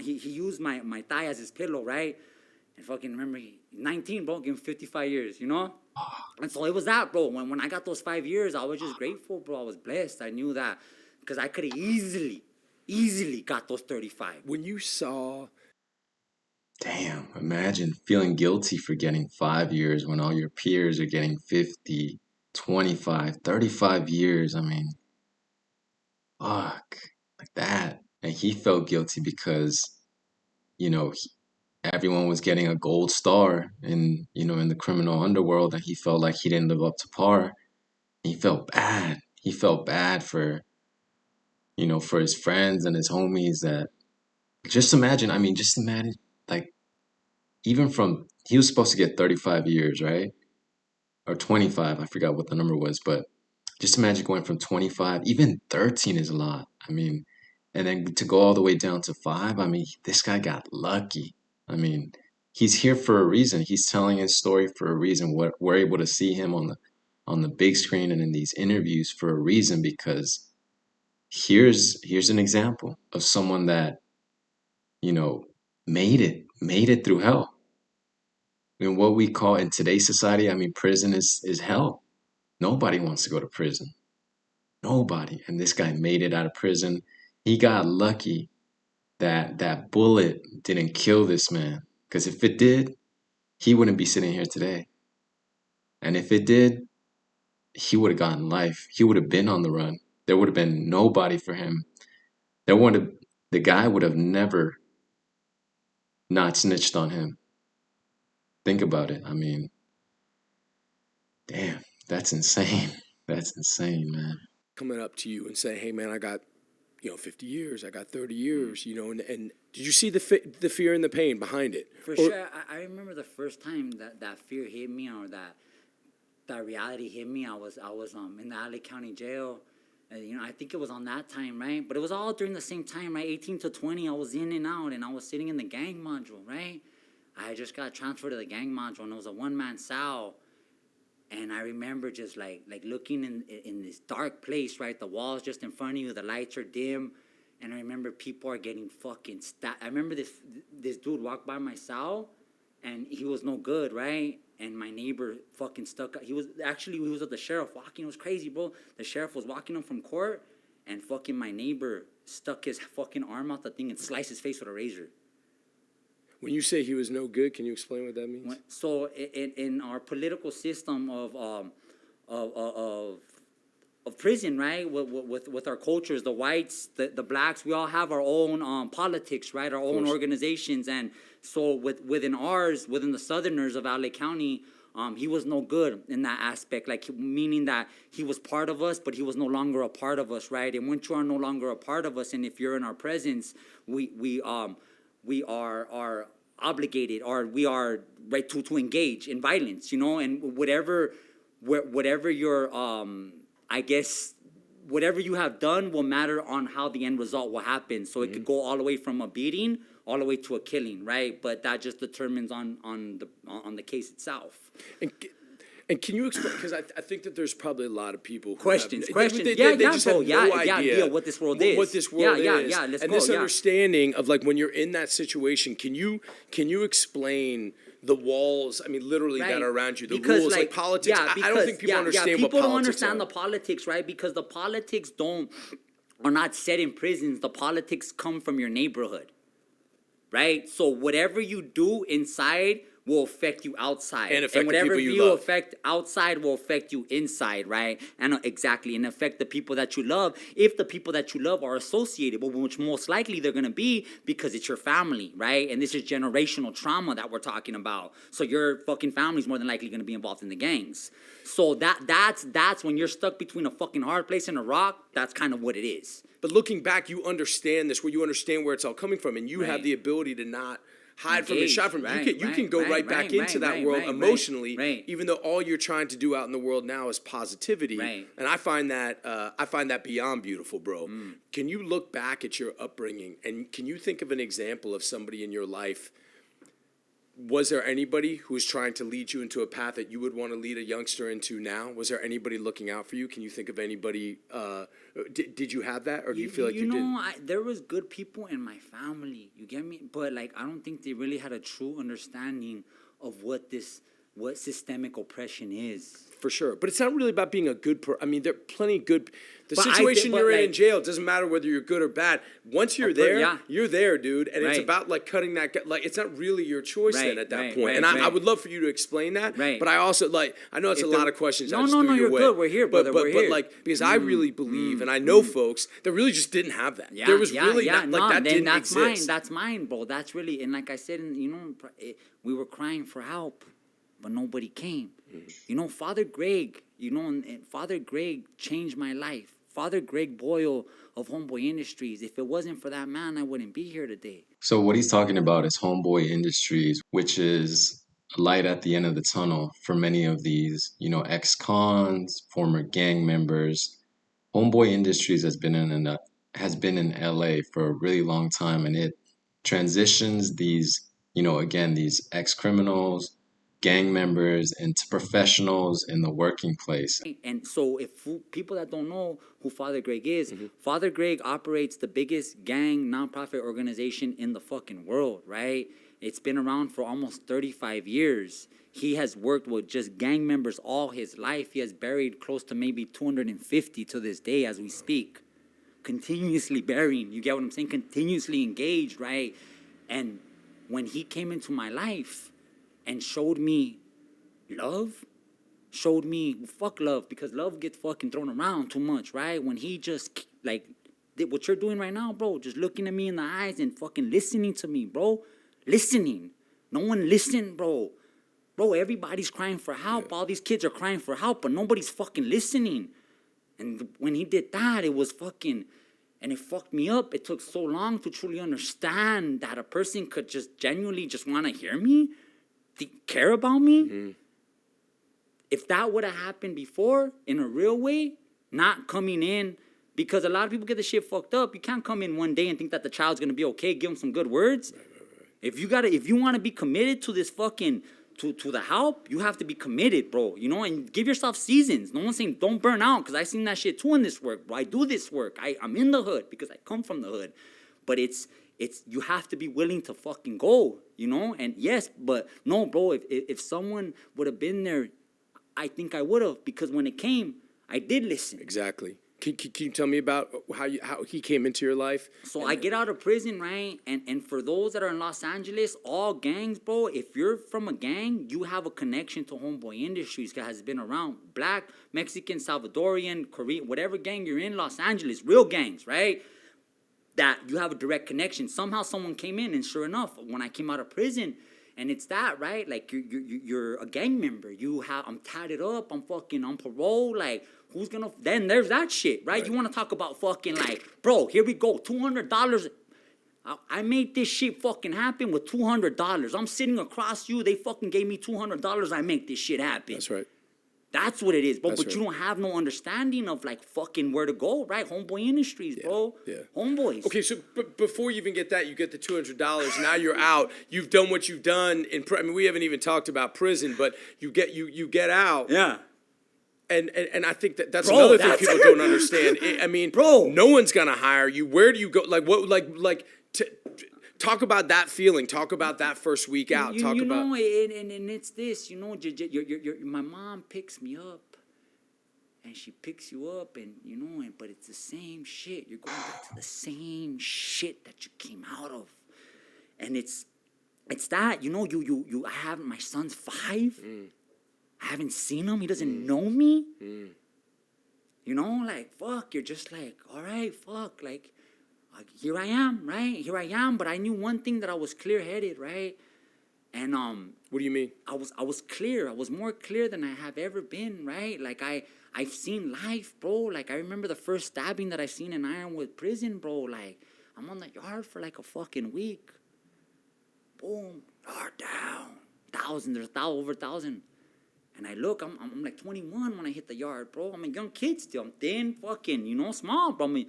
S3: he used my thigh as his pillow, right? And fucking remember, 19, bro, give him 55 years, you know? And so it was that, bro. When I got those 5 years, I was just grateful, bro. I was blessed. I knew that because I could have easily got those 35.
S2: when you saw?
S1: Damn, imagine feeling guilty for getting 5 years when all your peers are getting 50, 25, 35 years. I mean, fuck, like that. And he felt guilty because, you know, everyone was getting a gold star in the criminal underworld, and he felt like he didn't live up to par. He felt bad. He felt bad for his friends and his homies. That just imagine, like, even from, he was supposed to get 35 years, right? Or 25, I forgot what the number was, but just imagine going from 25, even 13 is a lot. I mean, and then to go all the way down to 5, I mean, this guy got lucky. I mean, he's here for a reason. He's telling his story for a reason. We're able to see him on the big screen and in these interviews for a reason, because here's an example of someone that, you know, made it through hell. I mean, what we call in today's society, I mean, prison is hell. Nobody wants to go to prison. Nobody. And this guy made it out of prison. He got lucky that that bullet didn't kill this man. Because if it did, he wouldn't be sitting here today. And if it did, he would have gotten life. He would have been on the run. There would have been nobody for him. There would have the guy would have never not snitched on him. Think about it. I mean, damn, that's insane. That's insane, man.
S2: Coming up to you and saying, "Hey, man, I got 50 years. I got 30 years." And did you see the fear and the pain behind it?
S3: For sure, I remember the first time that fear hit me, or that reality hit me. I was in the LA County Jail. And, I think it was on that time, right? But it was all during the same time, right? 18 to 20, I was in and out, and I was sitting in the gang module, right? I just got transferred to the gang module, and it was a one-man cell. And I remember just like looking in this dark place, right? The walls just in front of you, the lights are dim. And I remember people are getting fucking stabbed. I remember this dude walked by my cell, and he was no good, right? And my neighbor fucking stuck. He was with the sheriff walking. It was crazy, bro. The sheriff was walking him from court, and fucking my neighbor stuck his fucking arm out the thing and sliced his face with a razor.
S2: When you say he was no good, can you explain what that means?
S3: So in our political system of prison, right? With our cultures, the whites, the blacks, we all have our own politics, right? Our own organizations. And so within the Southerners of LA County, he was no good in that aspect, like meaning that he was part of us, but he was no longer a part of us, right? And once you are no longer a part of us, and if you're in our presence, we are obligated, or we are right to engage in violence, and whatever your I guess whatever you have done will matter on how the end result will happen. So it could go all the way from a beating all the way to a killing, right? But that just determines on the case itself.
S2: And can you explain? Because I think that there's probably a lot of people who
S3: questions.
S2: They just have no idea
S3: what this world is.
S2: What this world is.
S3: Let's
S2: and
S3: go.
S2: This understanding of like when you're in that situation, can you explain the walls? I mean, literally that are around you, the rules, like politics. I don't think people understand what politics
S3: don't understand
S2: are.
S3: the politics, right? Because the politics are not set in prisons. The politics come from your neighborhood, right? So whatever you do inside will affect you outside.
S2: And
S3: whatever
S2: you
S3: love. Affect outside will affect you inside, right? And affect the people that you love. If the people that you love are associated, but which most likely they're going to be, because it's your family, right? And this is generational trauma that we're talking about. So your fucking family's more than likely going to be involved in the gangs. So that's when you're stuck between a fucking hard place and a rock. That's kind of what it is.
S2: But looking back, you understand this, where you understand where it's all coming from, and you have the ability to not hide from it, shot from it. You can go right back into that world emotionally, even though all you're trying to do out in the world now is positivity. And I find that beyond beautiful, bro. Can you look back at your upbringing, and can you think of an example of somebody in your life? Was there anybody who was trying to lead you into a path that you would want to lead a youngster into now? Was there anybody looking out for you? Can you think of anybody? Did you have that, or do you feel like you didn't?
S3: There was good people in my family. You get me? But I don't think they really had a true understanding of what systemic oppression is.
S2: For sure. But it's not really about being a good person. I mean, there are plenty of good. The situation you're in jail, it doesn't matter whether you're good or bad. Once you're there, you're there, dude. And it's about cutting that, it's not really your choice then at that point. And I would love for you to explain that. But I also, I know it's a lot of questions.
S3: No, you're good. We're here, brother. We're here.
S2: But because I really believe, and I know folks that really just didn't have that. There was really not, that didn't exist.
S3: That's mine, bro. That's really, and like I said, we were crying for help, but nobody came. Father Greg, and Father Greg changed my life. Father Greg Boyle of Homeboy Industries. If it wasn't for that man, I wouldn't be here today.
S1: So what he's talking about is Homeboy Industries, which is a light at the end of the tunnel for many of these, ex-cons, former gang members. Homeboy Industries has been in LA for a really long time, and it transitions these, these ex-criminals gang members into professionals in the working place.
S3: And so, if people that don't know who Father Greg is, Father Greg operates the biggest gang nonprofit organization in the fucking world, right? It's been around for almost 35 years. He has worked with just gang members all his life. He has buried close to maybe 250 to this day as we speak. Continuously burying, you get what I'm saying? Continuously engaged, right? And when he came into my life and showed me love, showed me, fuck love, because love gets fucking thrown around too much, right? When he just, like, did what you're doing right now, bro, just looking at me in the eyes and fucking listening to me, bro. Listening. No one listened, bro. Bro, everybody's crying for help. All these kids are crying for help, but nobody's fucking listening. And when he did that, it was fucking, and it fucked me up. It took so long to truly understand that a person could just genuinely just want to hear me, care about me. If that would have happened before, in a real way, not coming in, because a lot of people get the shit fucked up. You can't come in one day and think that the child's gonna be okay, give them some good words. If you want to be committed to this fucking, to the help, you have to be committed, bro, you know, and give yourself seasons. No one's saying don't burn out, because I seen that shit too in this work, bro. I do this work. I'm in the hood because I come from the hood. But it's you have to be willing to fucking go, you know? And yes, but no, bro, if someone would have been there, I think I would have, because when it came, I did listen.
S2: Exactly. Can you tell me about how he came into your life?
S3: So I get out of prison, right? And for those that are in Los Angeles, all gangs, bro, if you're from a gang, you have a connection to Homeboy Industries, that has been around. Black, Mexican, Salvadorian, Korean, whatever gang you're in, Los Angeles, real gangs, right? That you have a direct connection. Somehow someone came in, and sure enough, when I came out of prison, and it's that, right? Like, you're a gang member. I'm tatted up. I'm fucking on parole. Like, who's gonna... Then there's that shit, right? You want to talk about fucking, like, bro, here we go. $200. I made this shit fucking happen with $200. I'm sitting across you. They fucking gave me $200. I make this shit happen.
S2: That's right.
S3: That's what it is, bro.
S2: That's
S3: but
S2: right.
S3: You don't have no understanding of, like, fucking where to go, right? Homeboy Industries, bro.
S2: Yeah.
S3: Homeboys.
S2: Okay, so before you even get that, you get the $200. Now you're out. You've done what you've done in. I mean, we haven't even talked about prison, but you get out.
S3: Yeah.
S2: And I think that's
S3: Bro,
S2: another thing people don't understand. I mean,
S3: Bro.
S2: no one's gonna hire you. Where do you go? Like what? Talk about that feeling. Talk about that first week out.
S3: You know, and it's this, you know, my mom picks me up, and she picks you up, and, you know, but it's the same shit. You're going back to the same shit that you came out of. And it's that, you know, I have, my son's 5. I haven't seen him. He doesn't know me. You know, like, fuck, you're just like, all right, fuck, like, here I am, right? Here I am, but I knew one thing, that I was clear-headed, right? And
S2: What do you mean?
S3: I was clear. I was more clear than I have ever been, right? Like, I've seen life, bro. Like, I remember the first stabbing that I seen in Ironwood Prison, bro. Like, I'm on the yard for like a fucking week. Boom, yard down. There's over 1,000. And I look, I'm like 21 when I hit the yard, bro. I'm a young kid still. I'm thin, fucking, you know, small, bro. I mean,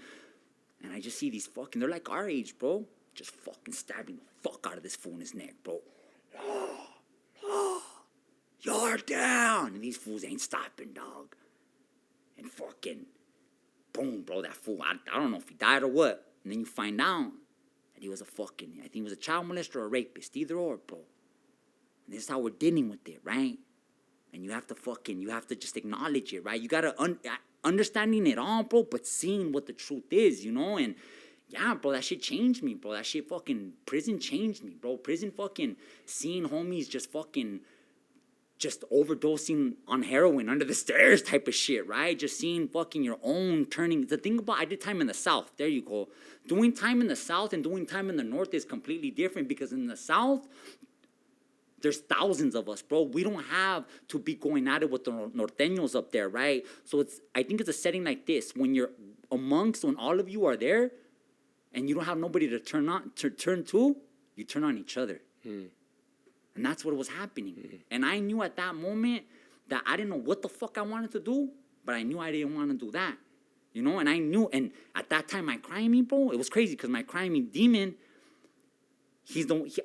S3: and I just see these fucking, they're like our age, bro. Just fucking stabbing the fuck out of this fool in his neck, bro. Yard down. And these fools ain't stopping, dog. And fucking, boom, bro, that fool, I don't know if he died or what. And then you find out that he was a fucking, I think he was a child molester or a rapist, either or, bro. And this is how we're dealing with it, right? And you have to just acknowledge it, right? You got to understanding it all, bro, but seeing what the truth is, you know? And yeah, bro, that shit changed me, bro. That shit fucking, prison changed me, bro. Prison fucking, seeing homies just overdosing on heroin under the stairs type of shit, right? Just seeing fucking your own turning. The thing about, I did time in the South. There you go. Doing time in the South and doing time in the North is completely different, because in the South, there's thousands of us, bro. We don't have to be going at it with the norteños up there, right? So I think it's a setting like this. When all of you are there, and you don't have nobody to turn to, you turn on each other. And that's what was happening. And I knew at that moment that I didn't know what the fuck I wanted to do, but I knew I didn't want to do that. You know, and I knew, and at that time, my crimey, bro, it was crazy, because my crimey demon,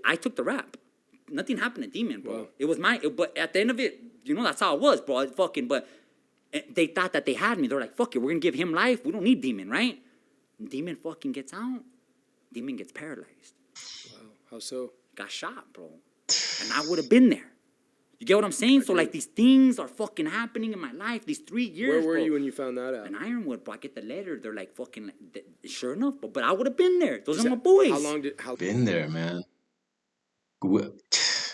S3: I took the rap. nothing happened to Demon, bro.
S2: Wow.
S3: It was but at the end of it, you know, that's how it was, bro. But they thought that they had me. They're like, fuck it, we're gonna give him life. We don't need Demon, right? Demon fucking gets out. Demon gets paralyzed.
S2: Wow. How so?
S3: Got shot, bro. And I would have been there. You get what I'm saying? So, like, these things are fucking happening in my life. These 3 years,
S2: Where were
S3: bro.
S2: you when you found that out?
S3: In Ironwood, bro. I get the letter. They're like, fucking, sure enough. But I would have been there. Those are my boys.
S2: How long did...
S1: Been there, man.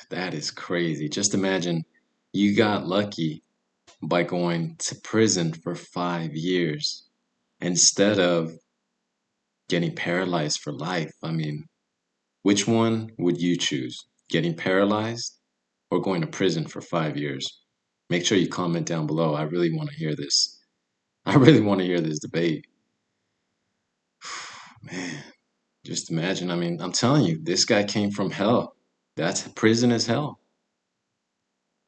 S1: That is crazy. Just imagine you got lucky by going to prison for 5 years instead of getting paralyzed for life. I mean, which one would you choose? Getting paralyzed or going to prison for 5 years? Make sure you comment down below. I really want to hear this. I really want to hear this debate. Man, just imagine. I mean, I'm telling you, this guy came from hell. That's prison is hell.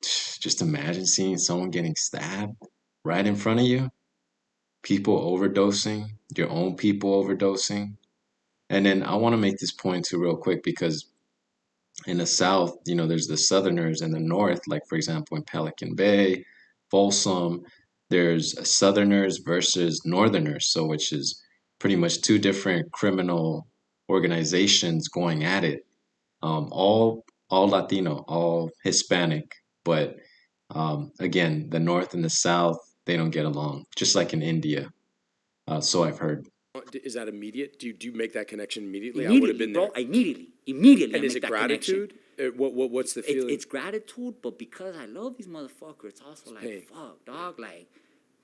S1: Just imagine seeing someone getting stabbed right in front of you. People overdosing, your own people overdosing. And then I want to make this point too real quick because in the South, you know, there's the Southerners and the North, like for example, in Pelican Bay, Folsom, there's Southerners versus Northerners. So which is pretty much two different criminal organizations going at it. All Latino, all Hispanic, but again, the North and the South, they don't get along, just like in India. So I've heard.
S2: Is that immediate? Do you make that connection immediately? I would have
S3: Immediately,
S2: been
S3: bro.
S2: there.
S3: Immediately.
S2: And
S3: I
S2: is
S3: make
S2: it
S3: that
S2: gratitude?
S3: connection.
S2: What's the feeling?
S3: It's gratitude, but because I love these motherfuckers, it's also like,
S2: Hey.
S3: fuck, dog, like,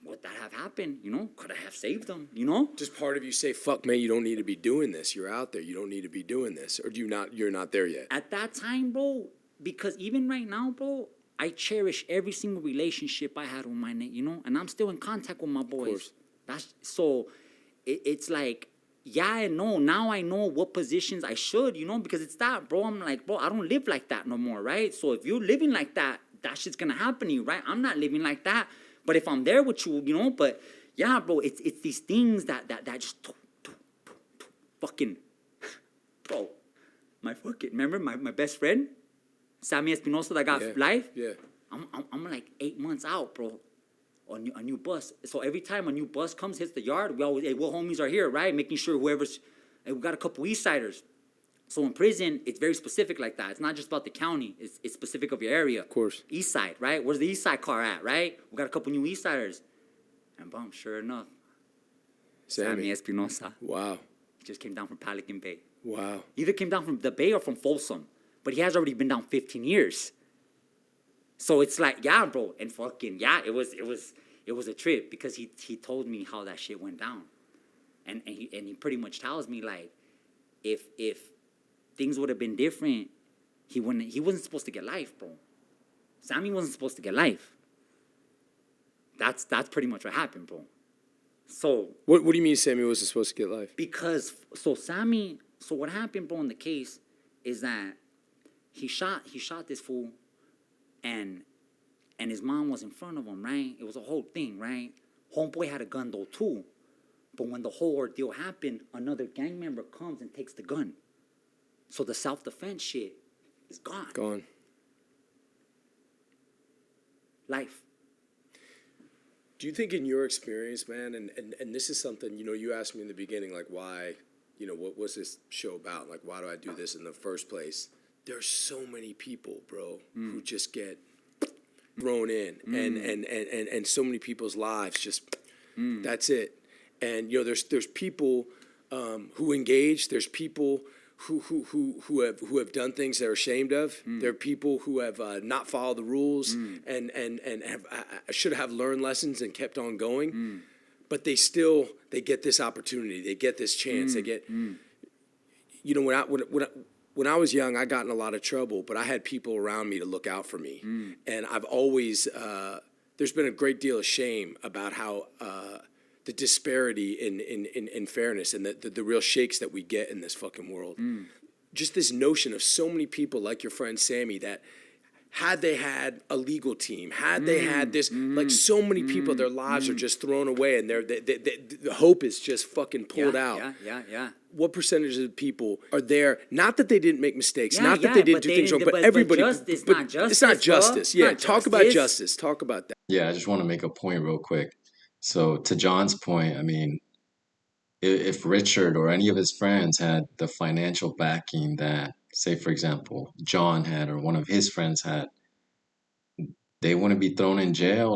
S3: would that have happened? You know, could I have saved them? You know?
S2: Just part of you say, "Fuck, man, you don't need to be doing this. You're out there. You don't need to be doing this." Or do you not? You're not there yet.
S3: At that time, bro, because even right now, bro, I cherish every single relationship I had with my you know, and I'm still in contact with my boys.
S2: course.
S3: That's so. It's like, yeah, I know. Now I know what positions I should, you know, because it's that, bro. I'm like, bro, I don't live like that no more, right? So if you're living like that, that shit's gonna happen to you, right? I'm not living like that. But if I'm there with you, you know, but yeah, bro, it's these things that just fucking, bro. My fucking, remember my best friend, Sammy Espinosa, that got life.
S2: Yeah.
S3: I'm like 8 months out, bro. A new bus. So every time a new bus comes, hits the yard, we always, hey, what homies are here, right? Making sure whoever's, hey, we got a couple East Siders. So in prison, it's very specific like that. It's not just about the county. It's specific of your area. Of
S2: course.
S3: East Side, right? Where's the East Side car at, right? We got a couple new East Siders. And boom, sure enough, Sammy Espinosa.
S2: Wow.
S3: He just came down from Pelican Bay.
S2: Wow.
S3: He either came down from the Bay or from Folsom. But he has already been down 15 years. So it's like, yeah, bro, and fucking, yeah, it was a trip because he told me how that shit went down. And he pretty much tells me, like, if things would have been different, he wasn't supposed to get life, bro. Sammy wasn't supposed to get life. That's pretty much what happened, bro. So
S2: What do you mean Sammy wasn't supposed to get life?
S3: because so what happened, bro, in the case is that he shot this fool, and his mom was in front of him, right? It was a whole thing, right? Homeboy had a gun though too, but when the whole ordeal happened, another gang member comes and takes the gun. So the self-defense shit is gone.
S2: Gone.
S3: Life.
S2: Do you think in your experience, man, and this is something, you know, you asked me in the beginning, like, why, you know, what was this show about? Like, why do I do this in the first place? There's so many people, bro, who just get thrown in, and so many people's lives just, that's it. And, you know, there's people who engage, there's people who have done things they're ashamed of. There are people who have not followed the rules and have should have learned lessons and kept on going, but they get this opportunity, they get this chance, they get, you know, when I was young, I got in a lot of trouble, but I had people around me to look out for me, and I've always there's been a great deal of shame about how the disparity in fairness and the real shakes that we get in this fucking world. Just this notion of so many people like your friend Sammy that had they had a legal team, had they had this, like so many people, their lives are just thrown away, and the hope is just fucking pulled out.
S3: Yeah.
S2: What percentage of the people are there? Not that they didn't make mistakes, not that they didn't do things wrong, but everybody.
S3: It's not justice.
S2: It's not justice. Yeah, talk about justice. Talk about that.
S1: Yeah, I just want to make a point real quick. So to John's point, I mean, if Richard or any of his friends had the financial backing that, say, for example, John had or one of his friends had, they wouldn't be thrown in jail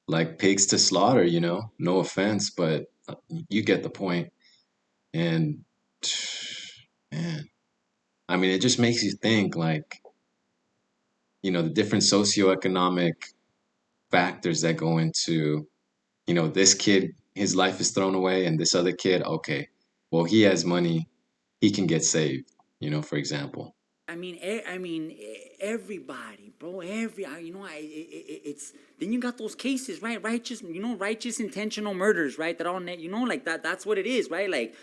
S1: like pigs to slaughter, you know? No offense, but you get the point. And man, I mean, it just makes you think like, you know, the different socioeconomic factors that go into, you know, this kid, his life is thrown away, and this other kid, okay, well, he has money, he can get saved, you know, for example.
S3: I mean, everybody, bro. It's then you got those cases, right? Righteous intentional murders, right? That all, like that. That's what it is, right? Like,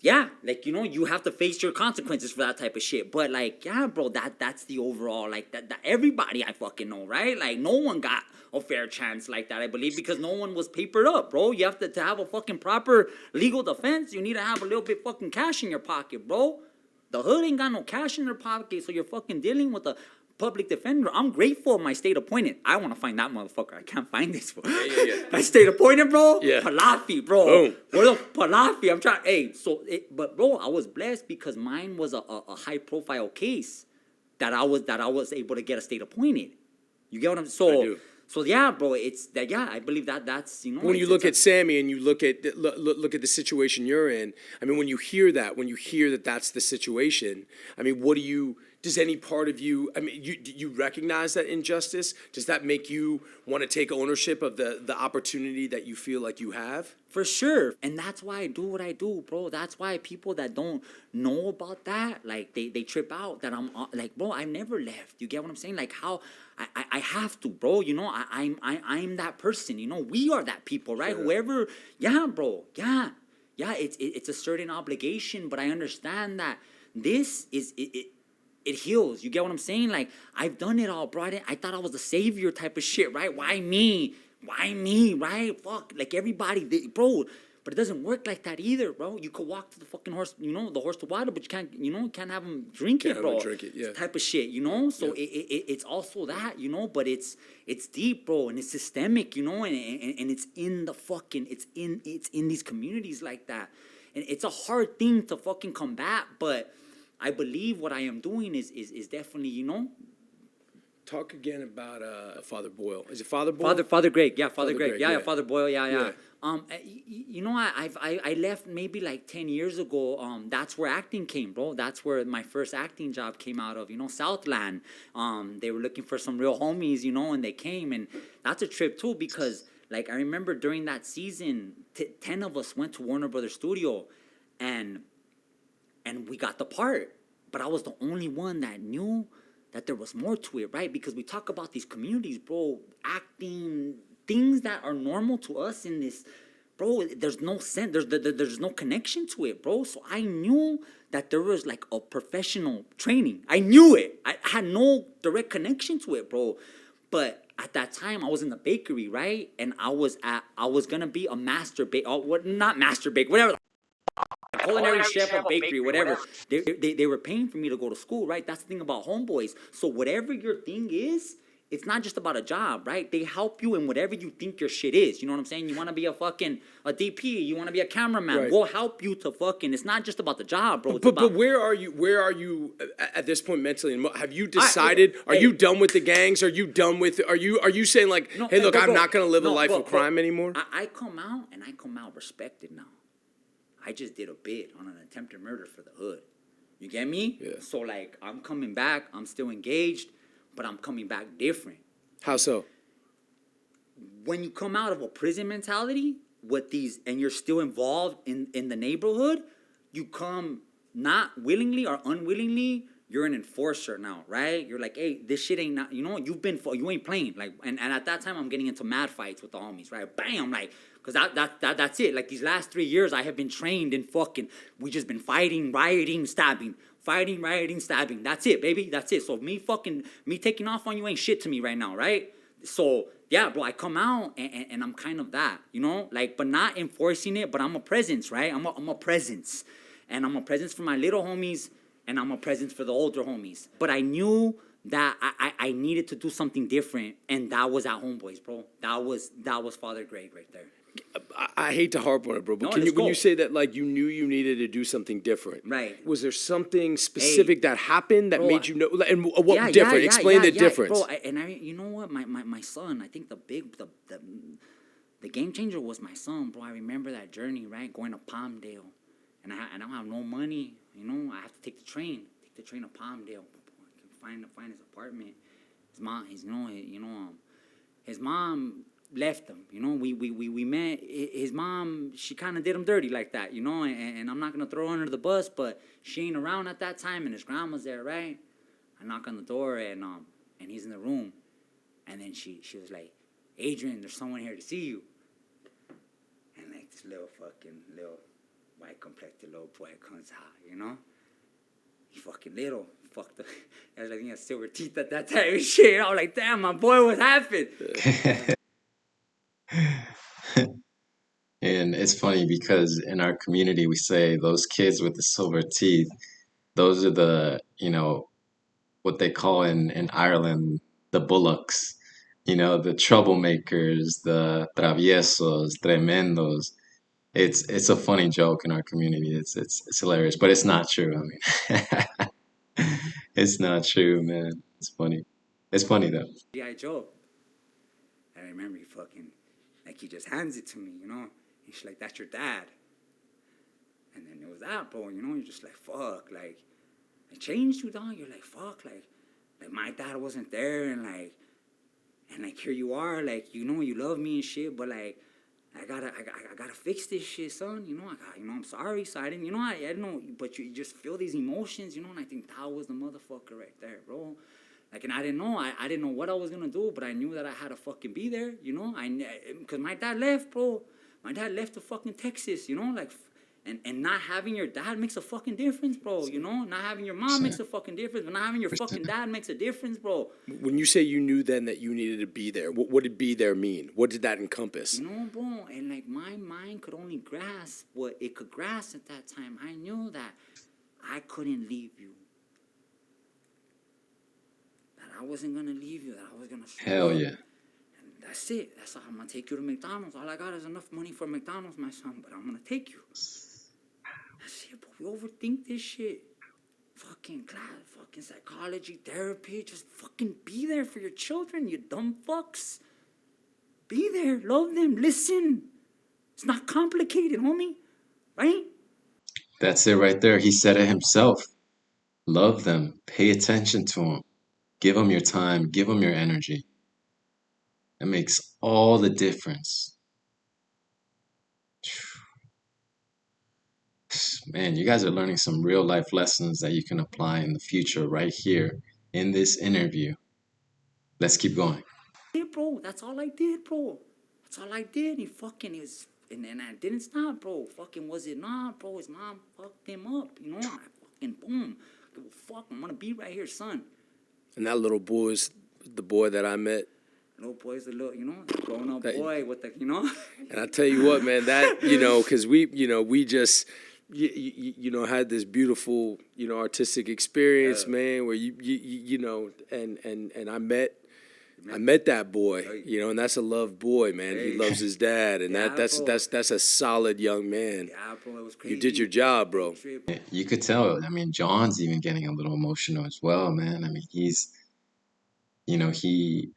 S3: yeah, like you have to face your consequences for that type of shit. But like, yeah, bro, that's the overall, like that everybody I fucking know, right? Like, no one got a fair chance like that, I believe, because no one was papered up, bro. You have to have a fucking proper legal defense. You need to have a little bit fucking cash in your pocket, bro. The hood ain't got no cash in their pocket, so you're fucking dealing with a public defender. I'm grateful of my state appointed. I want to find that motherfucker. I can't find this one.
S2: Yeah.
S3: My state appointed, bro.
S2: Yeah.
S3: Palafi, bro.
S2: Boom.
S3: Where the Palafi? I'm trying. Hey, but bro, I was blessed because mine was a high profile case that I was able to get a state appointed. You get what I'm saying?
S2: I do.
S3: So yeah, bro, it's that. Yeah, I believe that's
S2: When you look at Sammy and you look at the situation you're in, I mean, when you hear that that's the situation, I mean, does any part of you, I mean, do you recognize that injustice? Does that make you want to take ownership of the opportunity that you feel like you have?
S3: For sure. And that's why I do what I do, bro. That's why people that don't know about that, like, they trip out that I'm, like, bro, I never left. You get what I'm saying? Like, how I have to, bro. I'm that person. We are that people, right?
S2: Sure.
S3: Whoever, yeah, bro. Yeah. It's a certain obligation, but I understand that this is, it heals. You get what I'm saying? Like, I've done it all, bro. I thought I was the savior type of shit, right? Why me? Why me, right? Fuck, like everybody, bro. But it doesn't work like that either, bro. You could walk to the fucking horse, the horse to water, but you can't have him drink it, bro.
S2: Drink it, yeah.
S3: Type of shit, So it's also that, but it's deep, bro, and it's systemic, and it's in the fucking, it's in these communities like that, and it's a hard thing to fucking combat, but I believe what I am doing is definitely,
S2: Talk again about Father Boyle. Is it Father Boyle?
S3: Father Greg, yeah, Father Greg,
S2: Greg,
S3: yeah,
S2: yeah.
S3: Father Boyle, yeah.
S2: Yeah.
S3: I left maybe like 10 years ago. That's where acting came, bro. That's where my first acting job came out of. Southland. They were looking for some real homies, and they came, and that's a trip too because, like, I remember during that season, 10 of us went to Warner Brothers Studio, and we got the part, but I was the only one that knew that there was more to it, right? Because we talk about these communities, bro, acting, things that are normal to us in this, bro, there's no sense, there's no connection to it, bro. So I knew that there was like a professional training. I knew it. I had no direct connection to it, bro. But at that time, I was in the bakery, right? And I was gonna be a master not master bake, whatever. Culinary chef or bakery, whatever. They were paying for me to go to school, right? That's the thing about homeboys. So whatever your thing is, it's not just about a job, right? They help you in whatever you think your shit is. You know what I'm saying? You want to be a DP, you want to be a cameraman.
S2: Right.
S3: We'll help you to fucking, it's not just about the job, bro.
S2: But where are you at this point mentally? Have you decided, are you done with the gangs? Are you done with, are you saying like,
S3: No,
S2: hey, look,
S3: bro,
S2: I'm not going to live a life
S3: bro,
S2: of crime anymore?
S3: I come out respected now. I just did a bid on an attempted murder for the hood. You get me?
S2: Yeah.
S3: So, like, I'm coming back. I'm still engaged, but I'm coming back different.
S2: How so?
S3: When you come out of a prison mentality with these, and you're still involved in the neighborhood, you come not willingly or unwillingly, you're an enforcer now, right? You're like, hey, this shit ain't not, you ain't playing. Like, and at that time, I'm getting into mad fights with the homies, right? Bam, like, because that's it. Like, these last 3 years, I have been trained in we just been fighting, rioting, stabbing, fighting, rioting, stabbing. That's it, baby. That's it. So me taking off on you ain't shit to me right now, right? So yeah, bro, I come out and I'm kind of that, you know, like, but not enforcing it, but I'm a presence, right? I'm a presence, and I'm a presence for my little homies, and I'm a presence for the older homies. But I knew that I needed to do something different, and that was at Homeboys, bro. That was Father Greg right there.
S2: I hate to harp on it, bro, but
S3: No,
S2: when you say that, like, you knew you needed to do something different,
S3: right?
S2: Was there something specific that happened that
S3: bro,
S2: made you know? And what different? Explain the difference,
S3: bro. You know what? My son. I think the game changer was my son, bro. I remember that journey, right? Going to Palmdale, and I don't have no money. You know, I have to take the train to Palmdale. I can find his apartment. His mom left him. You know, we met. His mom, she kind of did him dirty like that, you know, and I'm not going to throw her under the bus, but she ain't around at that time, and his grandma's there, right? I knock on the door, and he's in the room, and then she was like, Adrian, there's someone here to see you. And like this little white complected little boy comes out, you know? He fucking little. Fucked up. I was like, he had silver teeth at that time and shit. I was like, damn, my boy, what happened?
S1: And it's funny because in our community, we say those kids with the silver teeth, those are the, what they call in Ireland, the bullocks, the troublemakers, the traviesos, tremendos. It's a funny joke in our community. It's hilarious, but it's not true. I mean, it's not true, man. It's funny. It's funny though.
S3: G.I. Joe. I remember he fucking, like, he just hands it to me, you know? He's like, that's your dad. And then it was that, bro, you know? You're just like, fuck, like, I changed you, dog. You're like, fuck, like my dad wasn't there, and here you are, like, you know, you love me and shit, but like, I gotta fix this shit, son. You know, I'm sorry, so I didn't, you know, I didn't know, but you just feel these emotions, you know, and I think that was the motherfucker right there, bro. Like, and I didn't know what I was gonna do, but I knew that I had to fucking be there, you know, because my dad left, bro. My dad left to fucking Texas, you know, like, and not having your dad makes a fucking difference, bro, you know? Not having your mom makes a fucking difference, but not having your fucking dad makes a difference, bro.
S2: When you say you knew then that you needed to be there, what did be there mean? What did that encompass?
S3: You know, bro, and like my mind could only grasp what it could grasp at that time. I knew that I couldn't leave you. That I wasn't gonna leave you, that I was gonna
S1: Hell yeah.
S3: And that's it. That's how I'm gonna take you to McDonald's. All I got is enough money for McDonald's, my son, but I'm gonna take you. That's it, bro. We overthink this shit. Fucking class, fucking psychology, therapy. Just fucking be there for your children, you dumb fucks. Be there, love them, listen. It's not complicated, homie. Right?
S1: That's it right there. He said it himself. Love them. Pay attention to them. Give them your time. Give them your energy. It makes all the difference. Man, you guys are learning some real life lessons that you can apply in the future right here in this interview. Let's keep going.
S3: Yeah, bro. That's all I did, bro. That's all I did. He fucking is, and then I didn't stop, bro. Fucking was it not, bro? His mom fucked him up, you know? I fucking boom. Give a fuck. I'm gonna be right here, son.
S2: And that little boy is the boy that I met.
S3: Little boy's the little, you know, grown up boy with the, you know.
S2: And I tell you what, man, that, you know, because we just, had this beautiful, artistic experience, man, where and I met that boy, and that's a loved boy, man. He loves his dad, and that's a solid young man.
S3: Yeah, bro, it was crazy.
S2: You did your job, bro.
S1: You could tell. I mean, John's even getting a little emotional as well, man. I mean, he's, he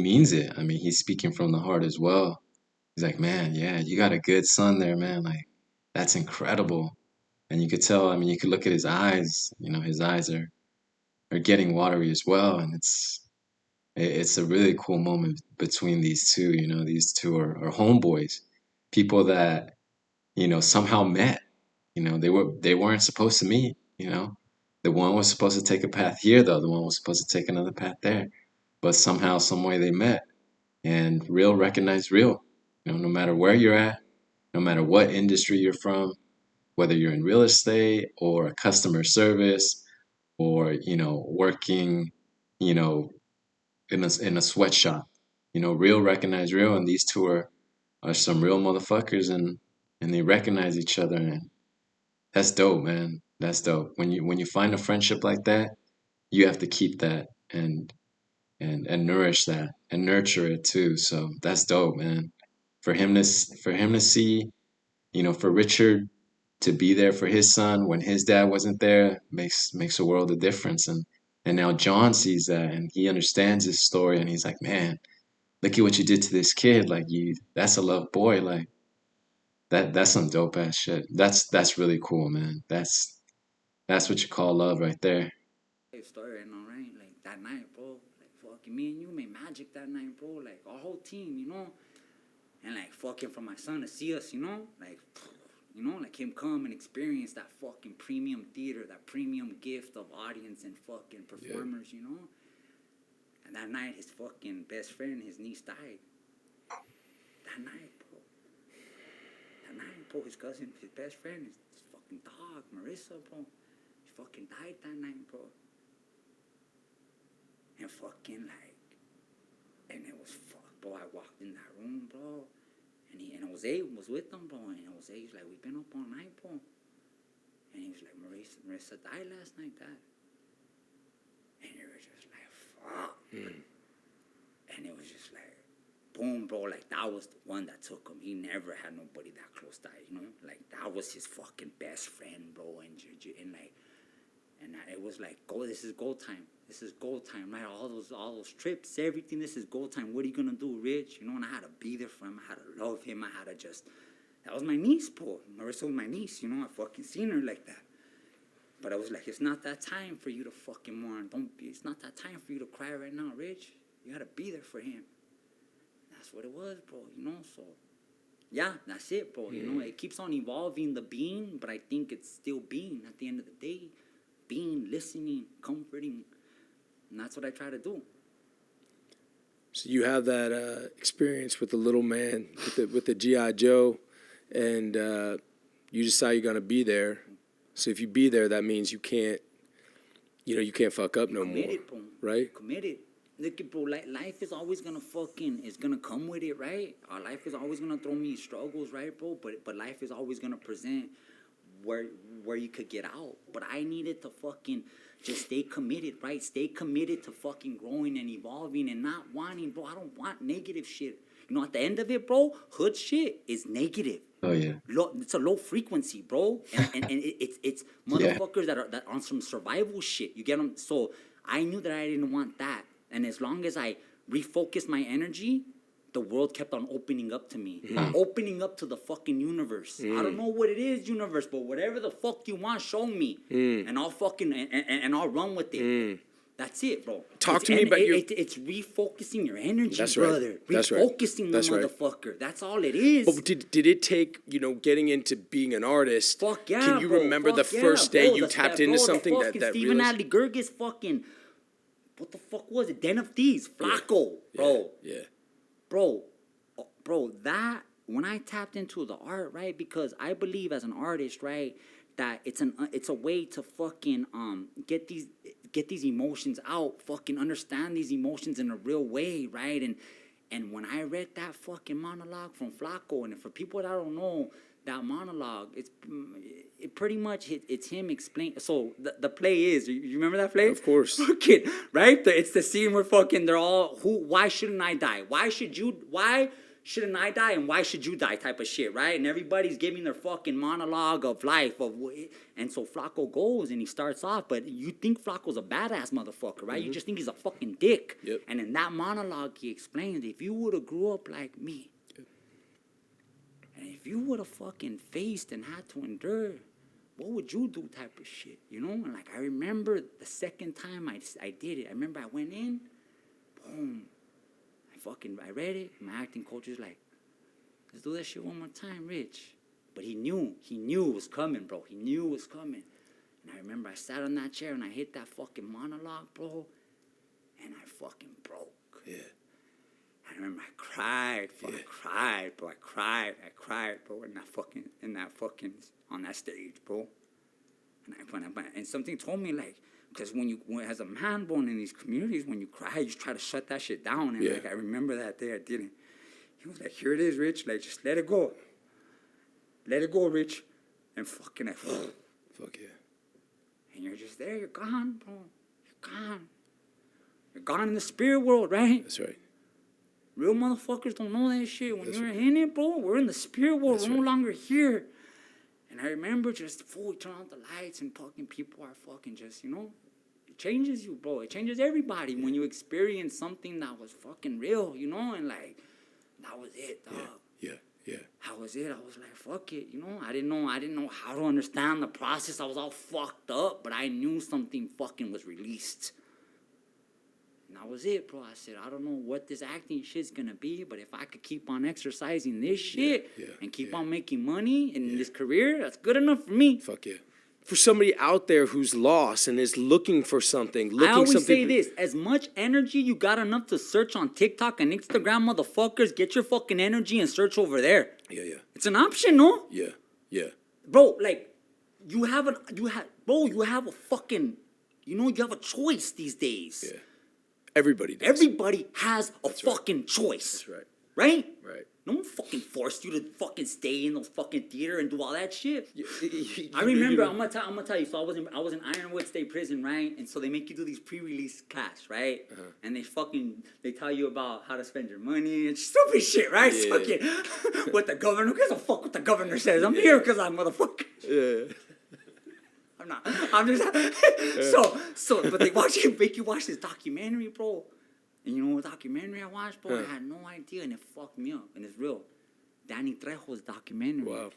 S1: means it. I mean, he's speaking from the heart as well. He's like, man, yeah, you got a good son there, man. Like, that's incredible. And you could tell, I mean, you could look at his eyes, his eyes are getting watery as well. And it's a really cool moment between these two. These two are homeboys, people that, somehow met. They weren't supposed to meet, The one was supposed to take a path here, the other one was supposed to take another path there. But somehow, some way they met. And real recognized real. No matter where you're at, no matter what industry you're from, whether you're in real estate or customer service or, working, you know, in a sweatshop. Real recognize real, and these two are some real motherfuckers, and they recognize each other, and that's dope, man. That's dope. When you find a friendship like that, you have to keep that and nourish that and nurture it too. So that's dope, man. For him to see, for Richard to be there for his son when his dad wasn't there makes a world of difference. And now John sees that and he understands his story and he's like, man, look at what you did to this kid. Like that's a love boy. Like that's some dope ass shit. That's really cool, man. That's what you call love right there.
S3: Story, right? Like that night, bro. Like fucking me and you made magic that night, bro. Like our whole team, and like fucking for my son to see us, like him come and experience that fucking premium theater, that premium gift of audience and fucking performers, And that night, his fucking best friend, his niece died. That night, bro. His cousin, his best friend, his fucking dog, Marissa, bro. She fucking died that night, bro. And fucking and it was bro. I walked in that room, bro. And Jose was with them, bro. And Jose was like, we've been up all night, bro. And he was like, Marissa died last night, Dad. And it was just like, fuck. And it was just like, boom, bro. Like, that was the one that took him. He never had nobody that close die, Like, that was his fucking best friend, bro. And it was like, this is goal time. This is goal time, right? All those trips, everything, this is goal time. What are you going to do, Rich? And I had to be there for him. I had to love him. I had to that was my niece, bro. Marissa was my niece, I fucking seen her like that. But I was like, it's not that time for you to fucking mourn. It's not that time for you to cry right now, Rich. You got to be there for him. That's what it was, bro, So, yeah, that's it, bro. It keeps on evolving, the being, but I think it's still being at the end of the day. Being, listening, comforting. And that's what I try to do.
S2: So you have that experience with the little man, with the G.I. Joe, and you decide you're going to be there. So if you be there, that means you can't fuck up no more,
S3: bro.
S2: right?
S3: Committed. Look, bro, life is always going to is going to come with it, right? Our life is always going to throw me struggles, right, bro? But life is always going to present where you could get out. But I needed to fucking just stay committed, right? Stay committed to fucking growing and evolving and not wanting, bro. I don't want negative shit. At the end of it, bro, hood shit is negative.
S1: Oh yeah.
S3: It's a low frequency, bro, and it's motherfuckers that are on some survival shit. You get them? So I knew that I didn't want that, and as long as I refocused my energy, the world kept on opening up to me, opening up to the fucking universe. I don't know what it is, universe, but whatever the fuck you want, show me, and I'll fucking and I'll run with it. That's it, bro.
S2: Talk to me about
S3: it's refocusing your energy,
S2: That's
S3: brother.
S2: Right. That's
S3: refocusing
S2: right.
S3: the motherfucker. That's all it is.
S2: But did it take, getting into being an artist?
S3: Fuck yeah,
S2: Can you
S3: bro.
S2: remember the
S3: Fuck
S2: first
S3: yeah,
S2: day
S3: bro.
S2: you tapped into something that
S3: Stephen
S2: really...
S3: Adley Gerges fucking... What the fuck was it? Den of Thieves. Flacco, bro.
S2: Yeah.
S3: Bro, that... When I tapped into the art, right? Because I believe as an artist, right, that it's a way to fucking get these emotions out, fucking understand these emotions in a real way, right? And when I read that fucking monologue from Flacco, and for people that don't know that monologue, it pretty much it's him explaining. So the play is, you remember that play?
S2: Of course.
S3: Fucking right. It's the scene where fucking they're all why shouldn't I die? Why shouldn't I die, and why should you die type of shit, right? And everybody's giving their fucking monologue of life. And so Flacco goes, and he starts off, but you think Flacco's a badass motherfucker, right? You just think he's a fucking dick.
S2: Yep.
S3: And in that monologue, he explains, if you would have grew up like me, and if you would have fucking faced and had to endure, what would you do type of shit, And like, I remember the second time I did it. I remember I went in, boom. I read it. My acting coach was like, let's do that shit one more time, Rich. But he knew it was coming, bro. He knew it was coming. And I remember I sat on that chair and I hit that fucking monologue, bro. And I fucking broke.
S2: Yeah.
S3: And remember I cried, bro. I cried, bro. I cried, bro. In that fucking, on that stage, bro. And something told me, like, because as a man born in these communities, when you cry, you try to shut that shit down. And like, I remember that day, I didn't. He was like, here it is, Rich. Like, just let it go. Let it go, Rich. And fuck yeah. And you're just there. You're gone, bro. You're gone. You're gone in the spirit world, right?
S2: That's right.
S3: Real motherfuckers don't know that shit. When you're in it, bro, we're in the spirit world. We're no longer here. And I remember just, we turn out the lights and fucking people are fucking just, it changes you, bro. It changes everybody when you experience something that was fucking real, and like, that was it, dog.
S2: Yeah.
S3: That was it. I was like, fuck it, I didn't know how to understand the process. I was all fucked up, but I knew something fucking was released. And that was it, bro. I said, I don't know what this acting shit's gonna be, but if I could keep on exercising this shit and keep on making money in this career, that's good enough for me.
S2: Fuck yeah. For somebody out there who's lost and is looking for something,
S3: I always say this, as much energy you got enough to search on TikTok and Instagram, motherfuckers, get your fucking energy and search over there.
S2: Yeah.
S3: It's an option, no?
S2: Yeah.
S3: Bro, like, you have a fucking, you have a choice these days.
S2: Yeah. Everybody does.
S3: Everybody has a fucking choice.
S2: That's right.
S3: Right?
S2: Right.
S3: No one fucking forced you to fucking stay in the fucking theater and do all that shit. I remember, I'm gonna tell you. So I was in Ironwood State Prison, right? And so they make you do these pre-release class, right? And they tell you about how to spend your money and stupid shit, right? Fucking what the governor, who gives a fuck what the governor says? I'm here because I'm motherfucker.
S2: Yeah.
S3: I'm not. I'm just but they make you watch this documentary, bro. And you know what documentary I watched, bro? I had no idea, and it fucked me up, and it's real. Danny Trejo's documentary.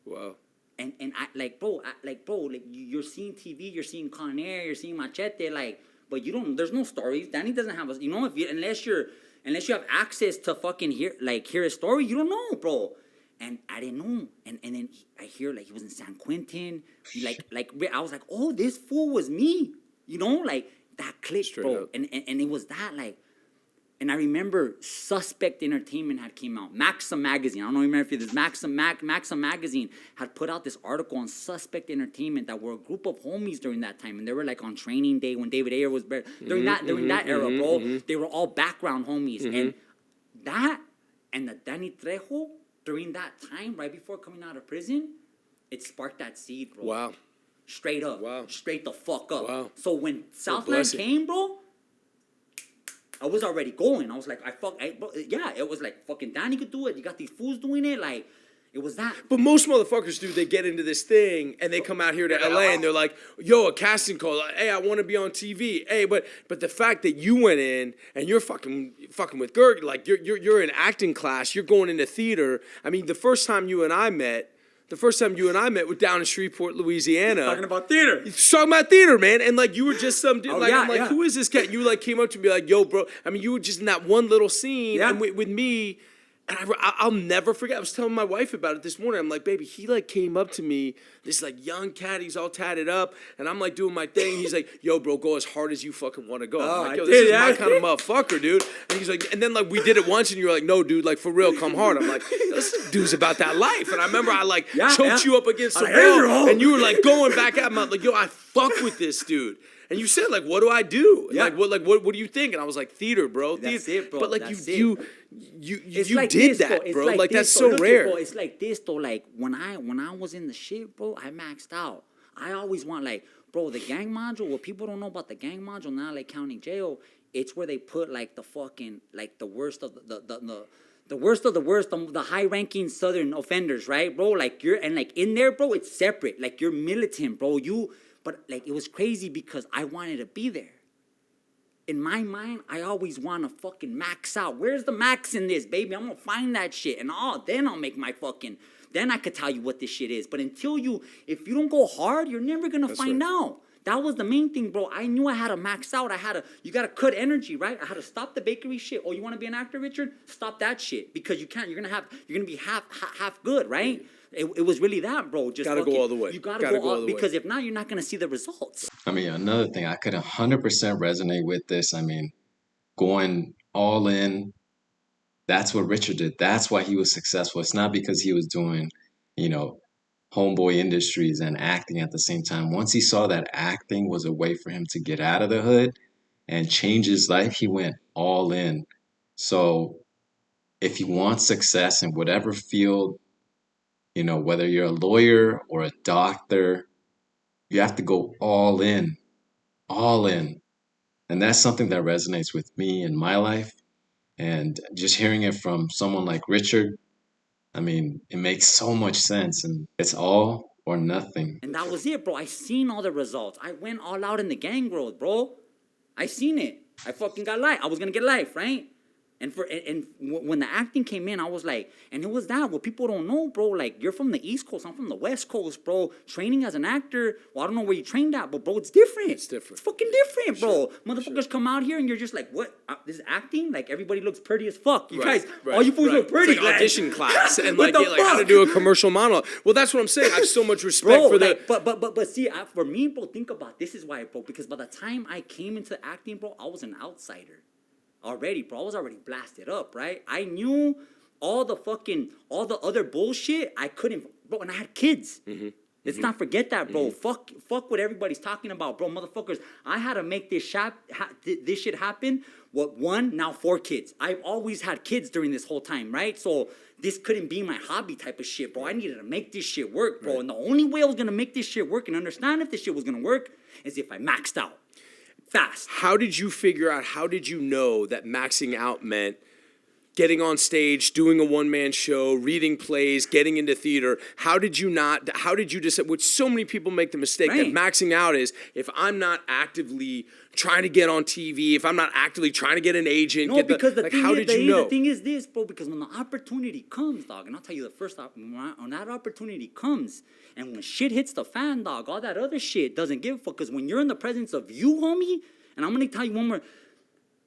S2: Wow.
S3: And you're seeing TV, you're seeing Con Air, you're seeing Machete, but you don't. There's no stories. Danny doesn't have unless you have access to fucking hear a story, you don't know, bro. And I didn't know. And then I hear he was in San Quentin. I was like, oh, this fool was me. That clicked, bro. And it was that, and I remember Suspect Entertainment had came out. Maxim Magazine. I don't remember if this Maxim Magazine had put out this article on Suspect Entertainment that were a group of homies during that time. And they were on training day when David Ayer was there. During that era, bro. They were all background homies. And the Danny Trejo, during that time, right before coming out of prison, it sparked that seed, bro.
S2: Wow.
S3: Straight up.
S2: Wow.
S3: Straight the fuck up.
S2: Wow.
S3: So when Southland came, bro, I was already going. I was like, it was like fucking Danny could do it. You got these fools doing it. It was that.
S2: But most motherfuckers do. They get into this thing and they come out here to LA and they're like, yo, a casting call. Hey, I want to be on TV. Hey, but the fact that you went in and you're fucking with Gerg, you're in acting class, you're going into theater. I mean, the first time you and I met was down in Shreveport, Louisiana.
S3: Talking about theater.
S2: Talking about theater, man. And you were just some dude.
S3: I'm
S2: like, who is this cat? You came up to me like, yo, bro. I mean, you were just in that one little scene and with me. And I'll never forget. I was telling my wife about it this morning. I'm like, baby, he came up to me, this young cat, he's all tatted up, and I'm doing my thing. He's like, yo, bro, go as hard as you fucking want to go. I'm like, yo, this is my kind of motherfucker, dude. And he's like, and then we did it once, and you were like, no, dude, for real, come hard. I'm like, this dude's about that life. And I remember I choked you up against the wall, and you were going back at him. I'm like, yo, I fuck with this dude. And you said, what do I do? Yeah. What do you think? And I was like, theater, bro.
S3: That's it, bro.
S2: But you did
S3: this,
S2: that, bro.
S3: It's
S2: that's so rare.
S3: Bro, it's like this, though. When I was in the shit, bro, I maxed out. I always want, bro, the gang module. What people don't know about the gang module now, county jail, it's where they put, the fucking, the worst of the worst of the worst, the high-ranking Southern offenders, right, bro? In there, bro, it's separate. You're militant, bro. But it was crazy because I wanted to be there. In my mind, I always want to fucking max out. Where's the max in this, baby? I'm going to find that shit. And then I'll make my fucking... Then I could tell you what this shit is. But if you don't go hard, you're never going to find out. That was the main thing, bro. I knew I had to max out. You got to cut energy, right? I had to stop the bakery shit. Oh, you want to be an actor, Richard? Stop that shit. Because you can't. You're going to be half good, right? It was really that, bro. Just
S2: gotta go all the way.
S3: You gotta go all the way. Because if not, you're not gonna see the results.
S1: I mean, another thing, I could 100% resonate with this. I mean, going all in That's what Richard did. That's why he was successful. It's not because he was doing, you know, homeboy industries and acting at the same time. Once he saw that acting was a way for him to get out of the hood and change his life, he went all in. So if you want success in whatever field, you know, whether you're a lawyer or a doctor, you have to go all in, all in. And that's something that resonates with me in my life. And just hearing it from someone like Richard, I mean, it makes so much sense, and it's all or nothing.
S3: And that was it, bro. I seen all the results. I went all out in the gang world, bro. I seen it. I fucking got life. I was gonna get life, right? And when the acting came in, I was like, and it was that what people don't know, bro. Like, you're from the East Coast, I'm from the West Coast, bro. Training as an actor, well, I don't know where you trained at, but bro, it's different.
S2: It's different. It's
S3: fucking different, bro.
S2: Sure.
S3: Motherfuckers come out here and you're just like, what? This is acting? Like, everybody looks pretty as fuck. You
S2: Right,
S3: guys,
S2: right,
S3: all you fools
S2: right.
S3: look pretty.
S2: It's like audition class and
S3: What
S2: like,
S3: the
S2: like how to
S3: fuck?
S2: do a commercial monologue. Well, that's what I'm saying. I have so much respect
S3: Bro,
S2: for the.
S3: like, but see, for me, bro, think about this is why, bro. Because by the time I came into acting, bro, I was an outsider already, bro. I was already blasted up, right? I knew all the other bullshit. I couldn't, bro. And I had kids. Let's not forget that, bro. Fuck what everybody's talking about, bro. Motherfuckers, I had to make this shit happen. What, 1, now 4 kids. I've always had kids during this whole time, right? So this couldn't be my hobby type of shit, bro. I needed to make this shit work, bro. Right. And the only way I was gonna make this shit work and understand if this shit was gonna work is if I maxed out fast.
S2: How did you figure out, how did you know that maxing out meant getting on stage, doing a one-man show, reading plays, getting into theater? How did you decide, which so many people make the mistake that maxing out is, if I'm not actively trying to get on TV, if I'm not actively trying to get an agent,
S3: no, because the thing is this, bro, because when the opportunity comes, dog, and I'll tell you the first, when that opportunity comes, and when shit hits the fan, dog, all that other shit doesn't give a fuck, because when you're in the presence of you, homie, and I'm gonna tell you one more,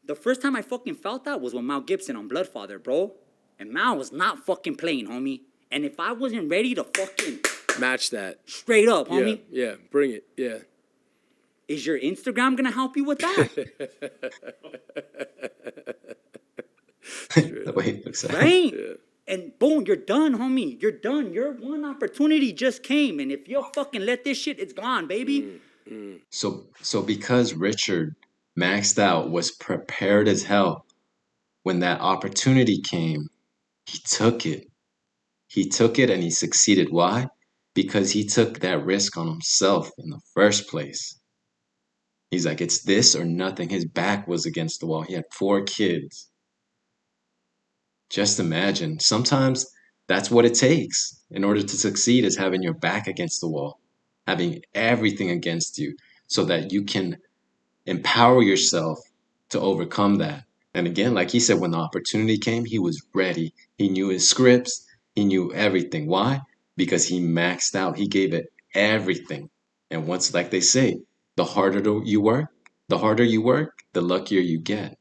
S3: the first time I fucking felt that was with Mal Gibson on Bloodfather, bro. And Mal was not fucking playing, homie. And if I wasn't ready to fucking
S2: match that
S3: straight up, homie.
S2: Yeah, bring it. Yeah.
S3: Is your Instagram gonna help you with that?
S1: The way it looks
S3: right? Yeah. And boom, you're done, homie. You're done. Your one opportunity just came. And if you fucking let this shit, it's gone, baby.
S1: So because Richard maxed out, was prepared as hell, when that opportunity came, he took it. He took it and he succeeded. Why? Because he took that risk on himself in the first place. He's like, it's this or nothing. His back was against the wall. He had 4 kids. Just imagine. Sometimes that's what it takes in order to succeed, is having your back against the wall, having everything against you so that you can empower yourself to overcome that. And again, like he said, when the opportunity came, he was ready. He knew his scripts. He knew everything. Why? Because he maxed out. He gave it everything. And once, like they say, the harder you work, the luckier you get.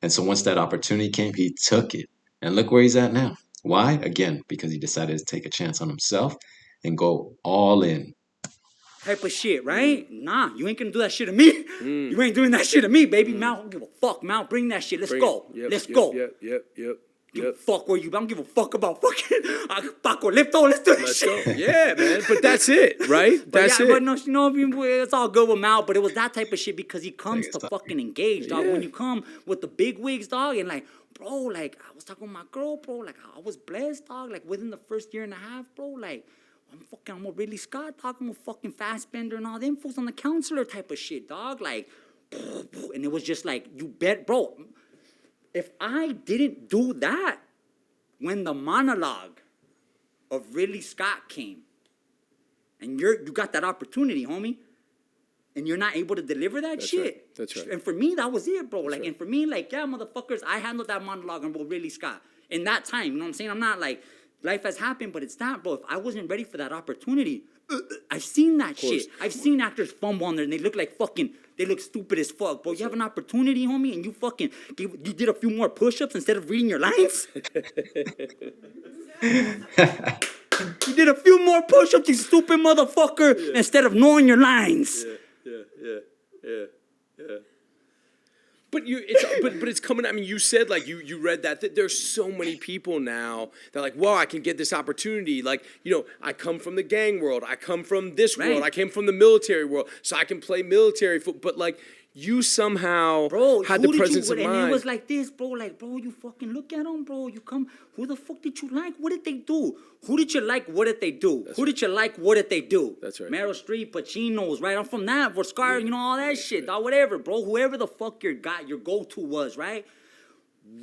S1: And so once that opportunity came, he took it. And look where he's at now. Why? Again, because he decided to take a chance on himself and go all in.
S3: Type of shit, right? Nah, you ain't gonna do that shit to me. You ain't doing that shit to me, baby. Mal, I don't give a fuck. Mal, bring that shit. Let's go. Let's go.
S2: Yep.
S3: Give a fuck where you. I don't give a fuck about fucking Paco Lipto. Let's do this shit.
S2: Go. Yeah, man. But that's it, right? That's it.
S3: But no, you know, it's all good with Mal. But it was that type of shit because he comes to fucking engage, dog. Yeah. When you come with the big wigs, dog, and like, bro, like I was talking with my girl, bro. Like I was blessed, dog. Like within the first year and a half, bro. Like I'm a Ridley Scott, dog. I'm a fucking Fassbender and all them fools on the counselor type of shit, dog. Like, and it was just like, you bet, bro. If I didn't do that when the monologue of Ridley Scott came, and you got that opportunity, homie, and you're not able to deliver that shit.
S2: Right. That's right.
S3: And for me, that was it, bro.
S2: That's
S3: like,
S2: right.
S3: And for me, like, yeah, motherfuckers, I handled that monologue on Ridley Scott in that time. You know what I'm saying? I'm not like, life has happened, but it's that, bro. If I wasn't ready for that opportunity, I've seen that shit. I've seen actors fumble on there and they look like fucking, they look stupid as fuck. Bro, you have an opportunity, homie, and you fucking, you did a few more push-ups instead of reading your lines? You did a few more push-ups, you stupid motherfucker, instead of knowing your lines.
S2: Yeah. But it's coming. I mean, you said like you read that there's so many people now that like, well, I can get this opportunity. Like, I come from the gang world. I come from this world. I came from the military world, so I can play military football. But like, you somehow had the presence of mind.
S3: And it was like this, bro. Like, bro, you fucking look at them, bro. You come. Who the fuck did you like? What did they do? Who did you like? What did they do? Who did you like? What did they do?
S2: That's right.
S3: Meryl Streep, Pacino's, right? I'm from that. For Scar, all that shit, dog. Whatever, bro. Whoever the fuck your go-to was, right?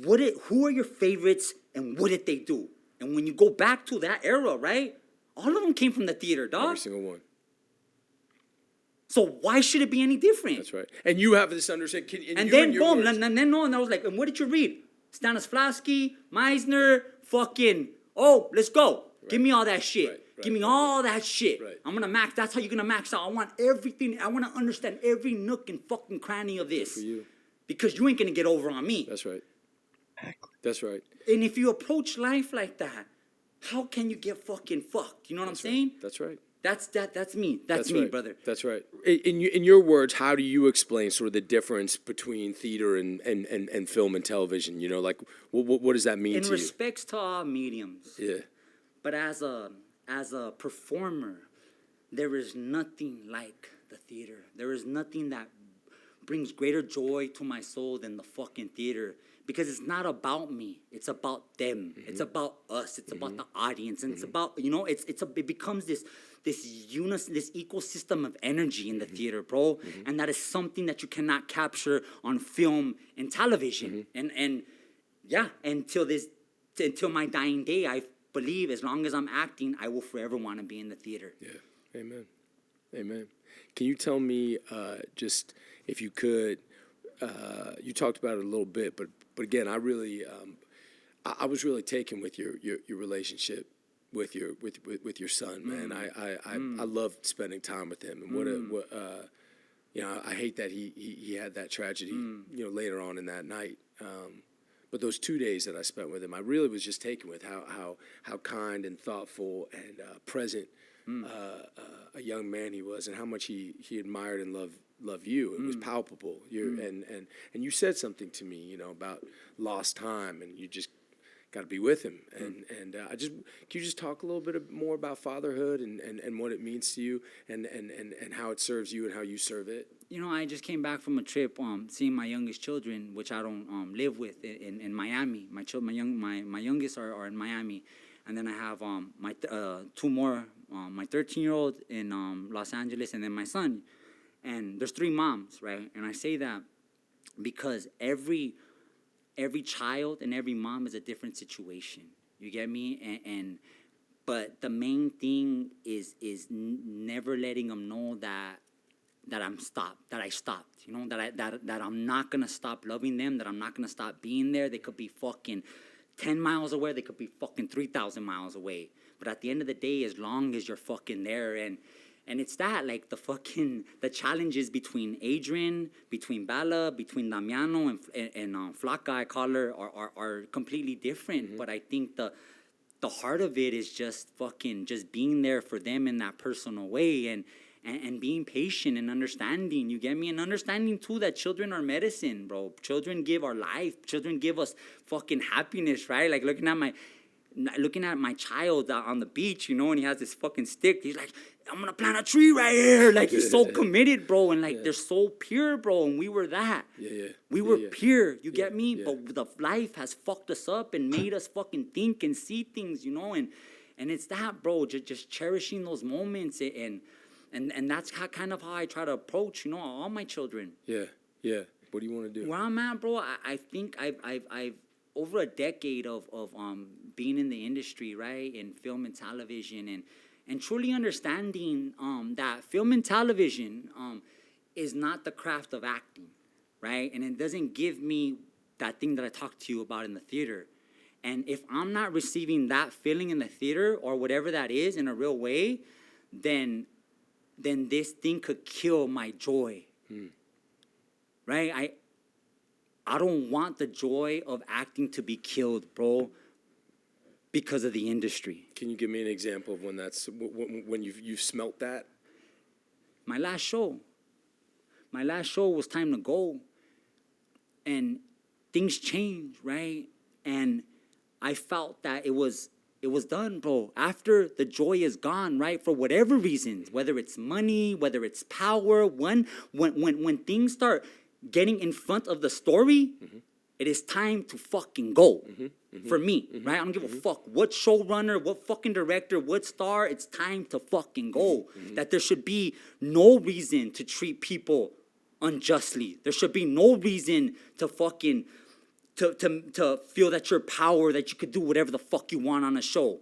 S3: Who are your favorites and what did they do? And when you go back to that era, right? All of them came from the theater, dog.
S2: Every single one.
S3: So why should it be any different?
S2: That's right. And you have this understanding.
S3: And then boom, and I was like, and what did you read? Stanislavski, Meisner, fucking, let's go. Right. Give me all that shit. Right. Give me all that shit. Right. I'm gonna max. That's how you're gonna max out. I want everything. I want to understand every nook and fucking cranny of this.
S2: Good for you.
S3: Because you ain't gonna get over on me.
S2: That's right. That's right.
S3: And if you approach life like that, how can you get fucking fucked? You know what I'm saying?
S2: That's right.
S3: That's me. That's me,
S2: right.
S3: brother.
S2: That's right. In your words, how do you explain sort of the difference between theater and film and television? Like what does that mean to you?
S3: In respects to all mediums.
S2: Yeah.
S3: But as a performer, there is nothing like the theater. There is nothing that brings greater joy to my soul than the fucking theater. Because it's not about me. It's about them. Mm-hmm. It's about us. It's about the audience. And it's about, it becomes this unison, this ecosystem of energy in the theater, bro. Mm-hmm. And that is something that you cannot capture on film and television. Mm-hmm. Until my dying day, I believe as long as I'm acting, I will forever want to be in the theater.
S2: Yeah. Amen. Can you tell me, just if you could, you talked about it a little bit, but again, I really, I was really taken with your relationship with your son, man. I loved spending time with him, and I hate that he had that tragedy, later on in that night. But those 2 days that I spent with him, I really was just taken with how kind and thoughtful and present a young man he was, and how much he admired and loved you. It was palpable. And you said something to me, about lost time, and you just got to be with him. And can you just talk a little bit more about fatherhood and what it means to you, and how it serves you and how you serve it?
S3: I just came back from a trip, seeing my youngest children, which I don't live with in Miami. My youngest are in Miami, and then I have my two more, my 13-year-old in Los Angeles, and then my son. And there's 3 moms, right? And I say that because every child and every mom is a different situation. You get me? But the main thing is never letting them know that I stopped, that I'm not gonna stop loving them, that I'm not gonna stop being there. They could be fucking 10 miles away, they could be fucking 3,000 miles away. But at the end of the day, as long as you're fucking there, and it's that, like, the challenges between Adrian, between Bella, between Damiano and Flaca, I call her, are completely different. Mm-hmm. But I think the heart of it is just being there for them in that personal way, and being patient and understanding, you get me? And understanding, too, that children are medicine, bro. Children give our life. Children give us fucking happiness, right? Like, looking at my child on the beach, and he has this fucking stick. He's like, I'm going to plant a tree right here. Like, he's so committed, bro. And, like, they're so pure, bro. And we were that. We were pure. You get me? Yeah. But the life has fucked us up and made us fucking think and see things, And it's that, bro. Just cherishing those moments. And that's kind of how I try to approach, all my children.
S2: Yeah. What do you want to do?
S3: Where I'm at, bro, I think I've over a decade of being in the industry, right, in film and television, and truly understanding that film and television is not the craft of acting, right? And it doesn't give me that thing that I talked to you about in the theater. And if I'm not receiving that feeling in the theater or whatever that is in a real way, then this thing could kill my joy, right? I don't want the joy of acting to be killed, bro, because of the industry.
S2: Can you give me an example of when you've smelt that?
S3: My last show was Time to Go. things change, right? And I felt that it was done, bro. After the joy is gone, right? For whatever reasons, whether it's money, whether it's power, when things start getting in front of the story, it is time to fucking go. For me, right? I don't give a fuck what showrunner, what fucking director, what star. It's time to fucking go. That there should be no reason to treat people unjustly. There should be no reason to fucking to feel that you're power, that you could do whatever the fuck you want on a show.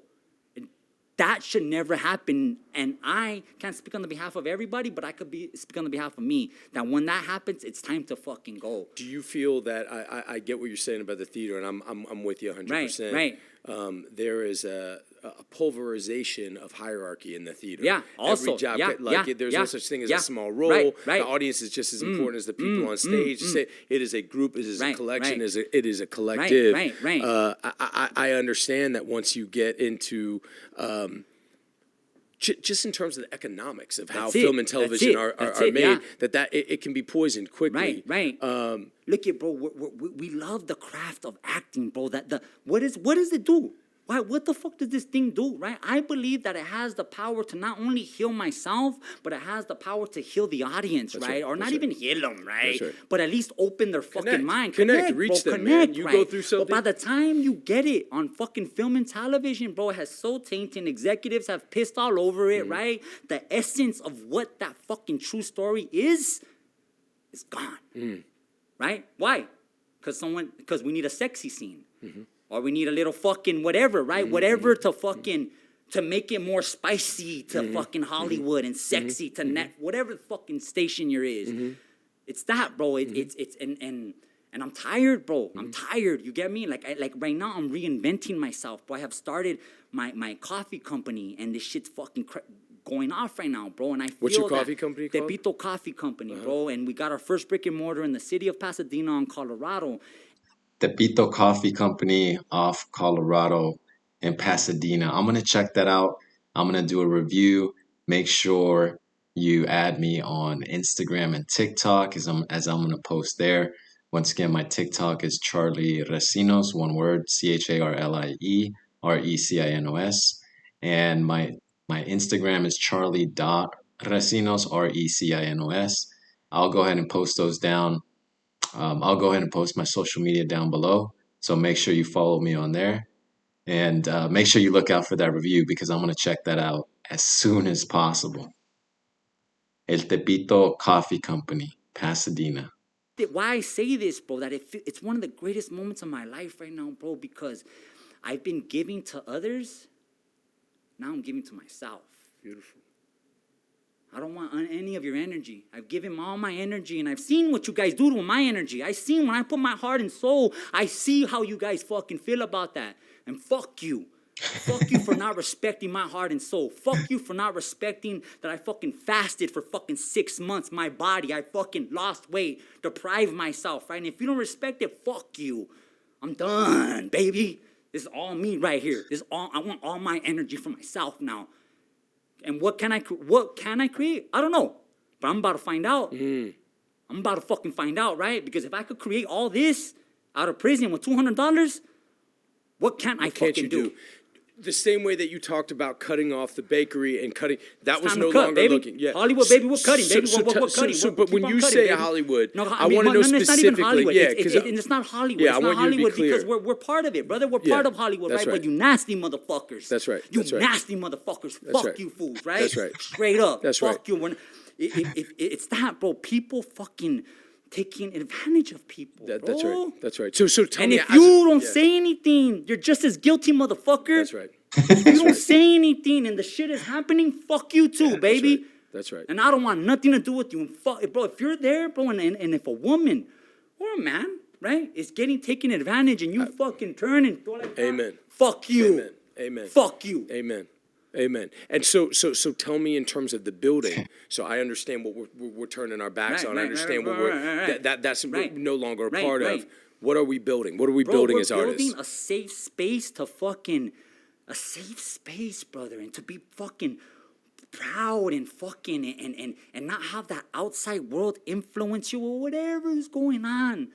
S3: That should never happen. And I can't speak on the behalf of everybody, but I could speak on the behalf of me. That when that happens, it's time to fucking go.
S2: Do you feel that I get what you're saying about the theater, and I'm with you 100%.
S3: Right.
S2: There is a pulverization of hierarchy in the theater.
S3: Yeah. Also,
S2: every job, there's no such thing as a small role.
S3: Right.
S2: The audience is just as important as the people on stage. It is a group. It is a collection. It is a collective.
S3: Right.
S2: I understand that once you get into just in terms of the economics of how film and television are made, that it can be poisoned quickly.
S3: Right. Look at, bro, we love the craft of acting, bro. What does it do? Why? What the fuck does this thing do, right? I believe that it has the power to not only heal myself, but it has the power to heal the audience, right? Or not even heal them, right? But at least open their fucking mind.
S2: Connect, reach them, man. You go through something.
S3: But by the time you get it on fucking film and television, bro, it has so tainted. Executives have pissed all over it, right? The essence of what that fucking true story is gone, right? Why? Because we need a sexy scene. Or we need a little fucking whatever, right? Whatever to fucking, to make it more spicy to fucking Hollywood and sexy to net, whatever fucking station you're is. It's that, bro. It's and I'm tired, bro. I'm tired. You get me? Like right now, I'm reinventing myself, bro. I have started my coffee company, and this shit's fucking going off right now, bro. And I feel
S2: What's your coffee company called?
S3: Tepito Coffee Company, bro. And we got our first brick and mortar in the city of Pasadena in Colorado.
S1: Tepito Coffee Company off Colorado in Pasadena. I'm going to check that out. I'm going to do a review. Make sure you add me on Instagram and TikTok as I'm going to post there. Once again, my TikTok is Charlie Recinos, one word, CharlieRecinos. And my Instagram is charlie.recinos, Recinos. I'll go ahead and post those down. I'll go ahead and post my social media down below. So make sure you follow me on there. And make sure you look out for that review because I'm going to check that out as soon as possible. El Tepito Coffee Company, Pasadena.
S3: Why I say this, bro, that it's one of the greatest moments of my life right now, bro, because I've been giving to others. Now I'm giving to myself.
S2: Beautiful.
S3: I don't want any of your energy. I've given all my energy, and I've seen what you guys do to my energy. I seen when I put my heart and soul, I see how you guys fucking feel about that. And fuck you. Fuck you for not respecting my heart and soul. Fuck you for not respecting that I fucking fasted for fucking 6 months. My body, I fucking lost weight, deprived myself, right? And if you don't respect it, fuck you. I'm done, baby. This is all me right here. I want all my energy for myself now. And what can I create? I don't know. But I'm about to find out. I'm about to fucking find out, right? Because if I could create all this out of prison with $200, what can I fucking do?
S2: The same way that you talked about cutting off the bakery and cutting, that was no
S3: cut,
S2: longer
S3: baby.
S2: looking. Yeah.
S3: Hollywood, baby, we're cutting, baby. What cutting?
S2: But when you say Hollywood,
S3: no,
S2: I want to know specifically.
S3: It's not even Hollywood.
S2: Yeah,
S3: it's not Hollywood.
S2: Yeah,
S3: it's not Hollywood
S2: because
S3: we're part of it, brother. We're part of Hollywood, right? But you nasty motherfuckers.
S2: That's right.
S3: You nasty motherfuckers. Fuck you fools, right?
S2: That's right.
S3: Straight up.
S2: That's right.
S3: Fuck you. It's that, bro. People fucking taking advantage of people, bro.
S2: That's right. That's right. So tell me.
S3: And if you don't say anything, you're just as guilty, motherfucker.
S2: That's right.
S3: If you don't say anything and the shit is happening, fuck you too, baby.
S2: That's right.
S3: And I don't want nothing to do with you. Fuck, bro, if you're there, bro, and if a woman or a man, right, is getting taken advantage and you fucking turn and go like that,
S2: Amen.
S3: Fuck you.
S2: Amen.
S3: Fuck you.
S2: Amen. Amen. And so tell me in terms of the building. So I understand what we're turning our backs on. I understand what that's no longer a part of. What are we building? What are we building as artists?
S3: We're building a safe space to fucking, a safe space, brother, and to be fucking proud and fucking and not have that outside world influence you or whatever is going on.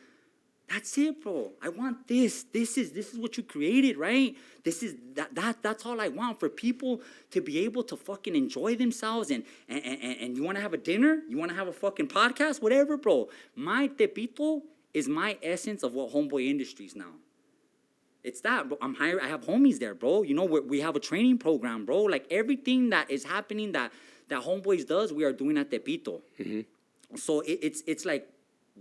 S3: That's it, bro. I want this. This is what you created, right? That's all I want, for people to be able to fucking enjoy themselves. And you want to have a dinner? You want to have a fucking podcast? Whatever, bro. My Tepito is my essence of what Homeboy Industries now. It's that, bro. I have homies there, bro. You know, we have a training program, bro. Like, everything that is happening that Homeboys does, we are doing at Tepito. Mm-hmm. So it's like,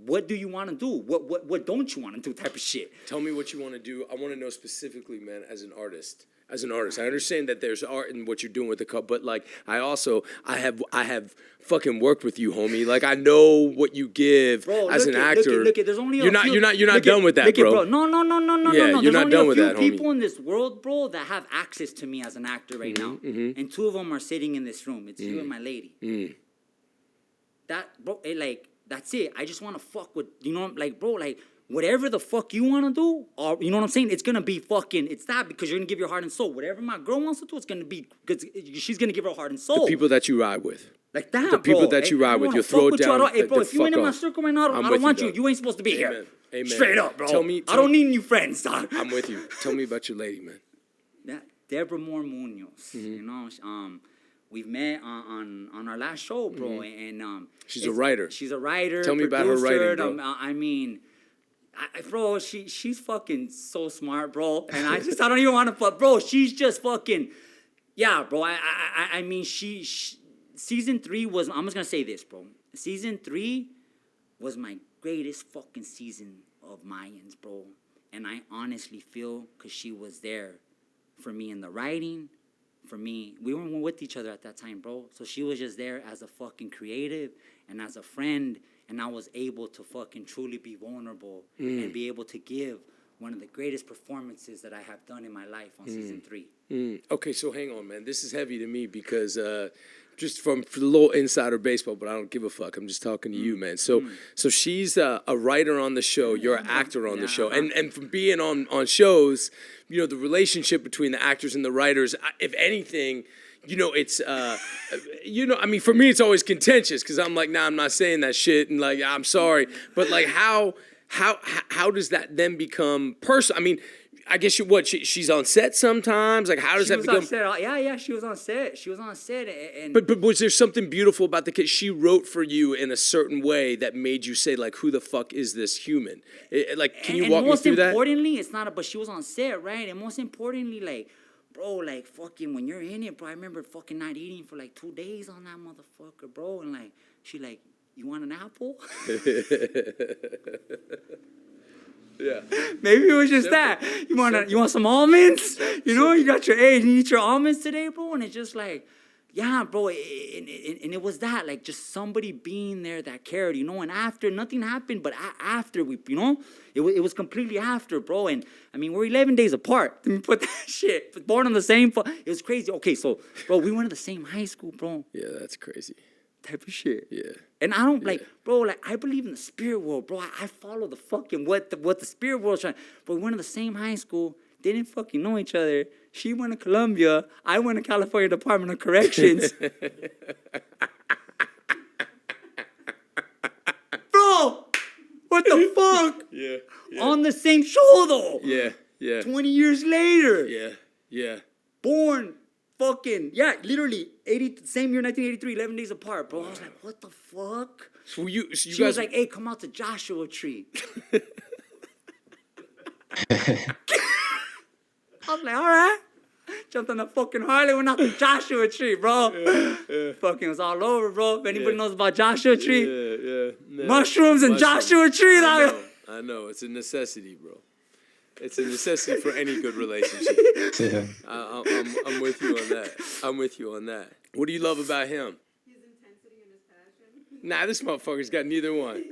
S3: what do you want to do? What don't you want to do type of shit?
S2: Tell me what you want to do. I want to know specifically, man, as an artist. As an artist, I understand that there's art in what you're doing with the cup, but like I have fucking worked with you, homie. Like, I know what you give, bro, as an actor.
S3: Look, there's only
S2: you're not done with that, bro.
S3: No.
S2: Yeah, you're not done with that, homie.
S3: There's only a few people in this world, bro, that have access to me as an actor right now, and two of them are sitting in this room. It's you and my lady. That, bro, that's it. I just want to fuck with, like, bro, like, whatever the fuck you want to do, or, you know what I'm saying? It's going to be fucking, it's that, because you're going to give your heart and soul. Whatever my girl wants to do, it's going to be, because she's going to give her heart and soul.
S2: The people that you ride with.
S3: Like that,
S2: the people that you ride with, you'll throw down.
S3: Hey, bro, if you ain't in my circle right now, I don't want you. You ain't supposed to be here.
S2: Amen.
S3: Straight up, bro.
S2: Tell me,
S3: I don't need new friends, dog.
S2: I'm with you. Tell me about your lady, man.
S3: That Deborah Moore Munoz, you know, we've met on our last show, bro, and
S2: she's a writer.
S3: She's a writer.
S2: Tell me about her writing, bro.
S3: I mean, bro, she's fucking so smart, bro. And I don't even want to, but bro, she's just fucking, yeah, bro. I mean, she season 3 was. I'm just gonna say this, bro. Season 3 was my greatest fucking season of Mayans, bro. And I honestly feel, because she was there for me in the writing. For me, we weren't with each other at that time, bro. So she was just there as a fucking creative and as a friend, and I was able to fucking truly be vulnerable and be able to give one of the greatest performances that I have done in my life on season 3.
S2: Okay, so hang on, man. This is heavy to me because just for the little insider baseball, but I don't give a fuck. I'm just talking to you, man. So she's a writer on the show. You're an actor on the show. And from being on shows, you know, the relationship between the actors and the writers, if anything, you know, it's, you know, I mean, for me, it's always contentious because I'm like, nah, I'm not saying that shit. And like, I'm sorry. But like, how does that then become personal? I mean, I guess she's on set sometimes. Like, how does that become?
S3: Yeah, she was on set. She was on set, and
S2: but was there something beautiful about the kid? She wrote for you in a certain way that made you say, like, who the fuck is this human? Like, can you walk me through that?
S3: Most importantly, it's not. But she was on set, right? And most importantly, like, bro, like, fucking when you're in it, bro. I remember fucking not eating for like 2 days on that motherfucker, bro. And like, she like, you want an apple?
S2: Yeah.
S3: Maybe it was just that. You want some almonds? You know, you got you eat your almonds today, bro? And it's just like, yeah, bro. And it was that, like, just somebody being there that cared, you know. And after, nothing happened, but after we, you know, it was completely after, bro. And I mean, we're 11 days apart. Let me put that shit. Born on the same. It was crazy. Okay, so, bro, we went to the same high school, bro.
S2: Yeah, that's crazy.
S3: Type of shit.
S2: Yeah.
S3: And I don't like, bro, like, I believe in the spirit world, bro. I follow the fucking what the spirit world's trying. But we went to the same high school, didn't fucking know each other. She went to Columbia, I went to California Department of Corrections. Bro, what the fuck?
S2: Yeah.
S3: On the same show though.
S2: Yeah.
S3: 20 years later.
S2: Yeah.
S3: Born. Fucking, yeah, literally, same year, 1983, 11 days apart, bro. I was like, what the fuck?
S2: So you
S3: she
S2: guys
S3: was like, hey, come out to Joshua Tree. I was like, all right. Jumped on the fucking Harley, went out to Joshua Tree, bro. Yeah. Fucking was all over, bro. If anybody knows about Joshua Tree.
S2: Yeah.
S3: Mushrooms and Joshua Tree.
S2: I know. It's a necessity, bro. It's a necessity for any good relationship.
S4: Yeah.
S2: I'm with you on that. What do you love about him?
S5: His intensity and his passion.
S2: Nah, this motherfucker's got neither one.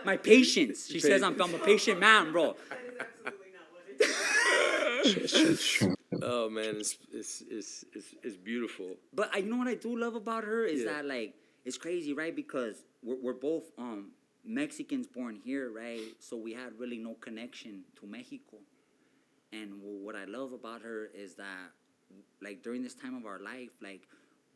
S3: My patience. She says I'm a patient man, bro.
S5: That is absolutely not what it is.
S2: Oh man, it's beautiful.
S3: But you know what I do love about her is that, like, it's crazy, right? Because we're both Mexicans born here, right? So we had really no connection to Mexico. And what I love about her is that, like, during this time of our life, like,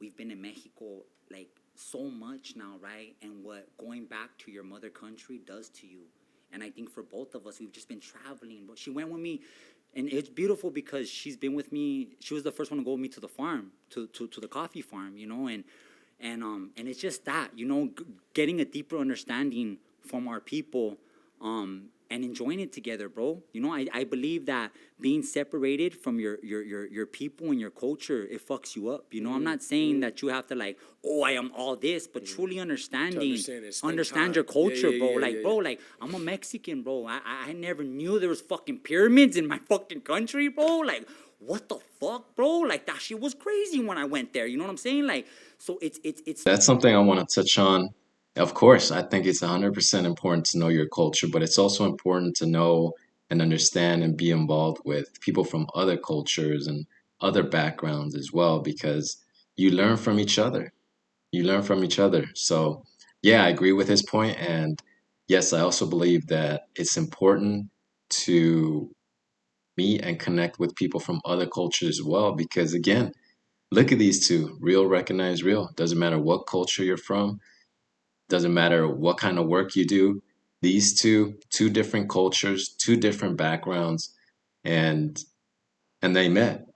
S3: we've been in Mexico, like, so much now, right? And what going back to your mother country does to you And I think for both of us, we've just been traveling. But she went with me, and it's beautiful because she's been with me. She was the first one to go with me to the farm, to the coffee farm, you know, and it's just that, you know, getting a deeper understanding from our people, and enjoying it together, bro. You know, I believe that being separated from your people and your culture, it fucks you up. You know, I'm not saying that you have to like, oh, I am all this, but truly understand your culture, bro. Like, I'm a Mexican, bro. I never knew there was fucking pyramids in my fucking country, bro. Like, what the fuck, bro? Like, that shit was crazy when I went there. You know what I'm saying? Like, so it's
S1: That's something I want to touch on. Of course, I think it's 100% important to know your culture, but it's also important to know and understand and be involved with people from other cultures and other backgrounds as well, because you learn from each other. You learn from each other. So, yeah, I agree with his point. And yes, I also believe that it's important to meet and connect with people from other cultures as well, because again, look at these two, real recognize real. Doesn't matter what culture you're from, doesn't matter what kind of work you do. These two different cultures, two different backgrounds, and and they met.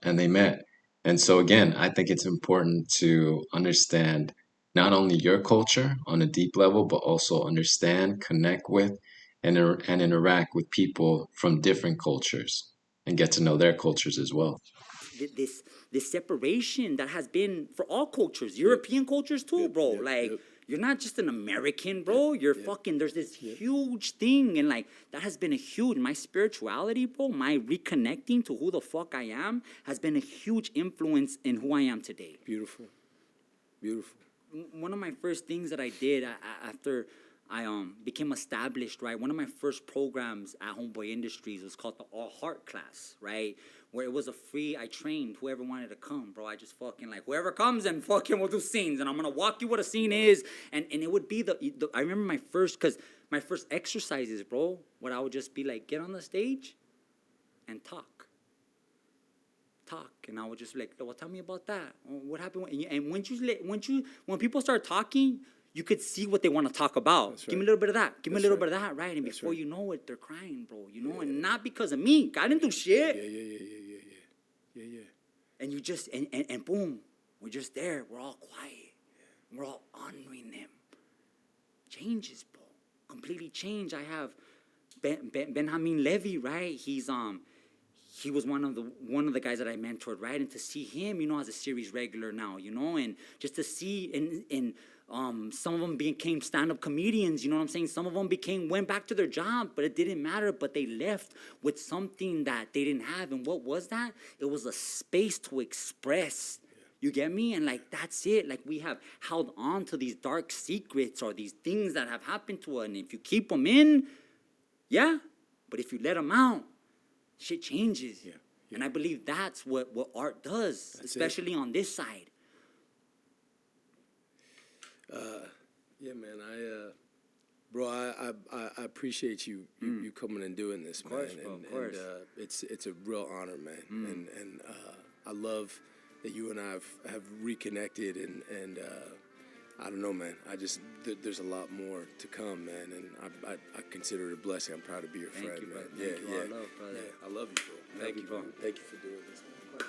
S1: And so again, I think it's important to understand not only your culture on a deep level, but also understand, connect with, and interact with people from different cultures and get to know their cultures as well.
S3: this separation that has been for all cultures, European cultures too, bro. Like, you're not just an American, bro. You're fucking, there's this huge thing. And like, that has been a huge, my spirituality, bro, my reconnecting to who the fuck I am has been a huge influence in who I am today.
S2: Beautiful. Beautiful.
S3: One of my first things that I did after I became established, right? One of my first programs at Homeboy Industries was called the All Heart class, right? Where it was a free, I trained whoever wanted to come, bro. I just fucking like, whoever comes and fucking we'll do scenes. And I'm going to walk you what a scene is. And it would be I remember my first exercises, bro, where I would just be like, get on the stage and talk. And I would just be like, well, tell me about that. What happened? And when people start talking, you could see what they want to talk about. Right. Give me a little bit of that. Give me a little bit of that, right? And before you know it, they're crying, bro. You know, and not because of me. I didn't do shit.
S2: Yeah.
S3: And you just and boom, we're just there. We're all quiet. We're all honoring them. Changes, bro. Completely changed. I have Benjamin Levy, right? He was one of the guys that I mentored, right? And to see him, you know, as a series regular now, you know, and just to see and some of them became stand-up comedians, you know what I'm saying? Some of them went back to their job, but it didn't matter, but they left with something that they didn't have. And what was that? It was a space to express. You get me? And like, that's it. Like, we have held on to these dark secrets or these things that have happened to us. And if you keep them in, yeah, but if you let them out, shit changes. Yeah. And I believe that's what art does, especially on this side.
S2: Yeah, man. I appreciate you coming and doing this, man.
S3: Of course.
S2: And it's a real honor, man. And I love that you and I have reconnected, and I don't know, man. There's a lot more to come, man. And I consider it a blessing. I'm proud to be your friend,
S3: you,
S2: man.
S3: Thank you,
S2: Yeah.
S3: I love, brother.
S2: Yeah, I love you, bro. Thank you for doing this, man.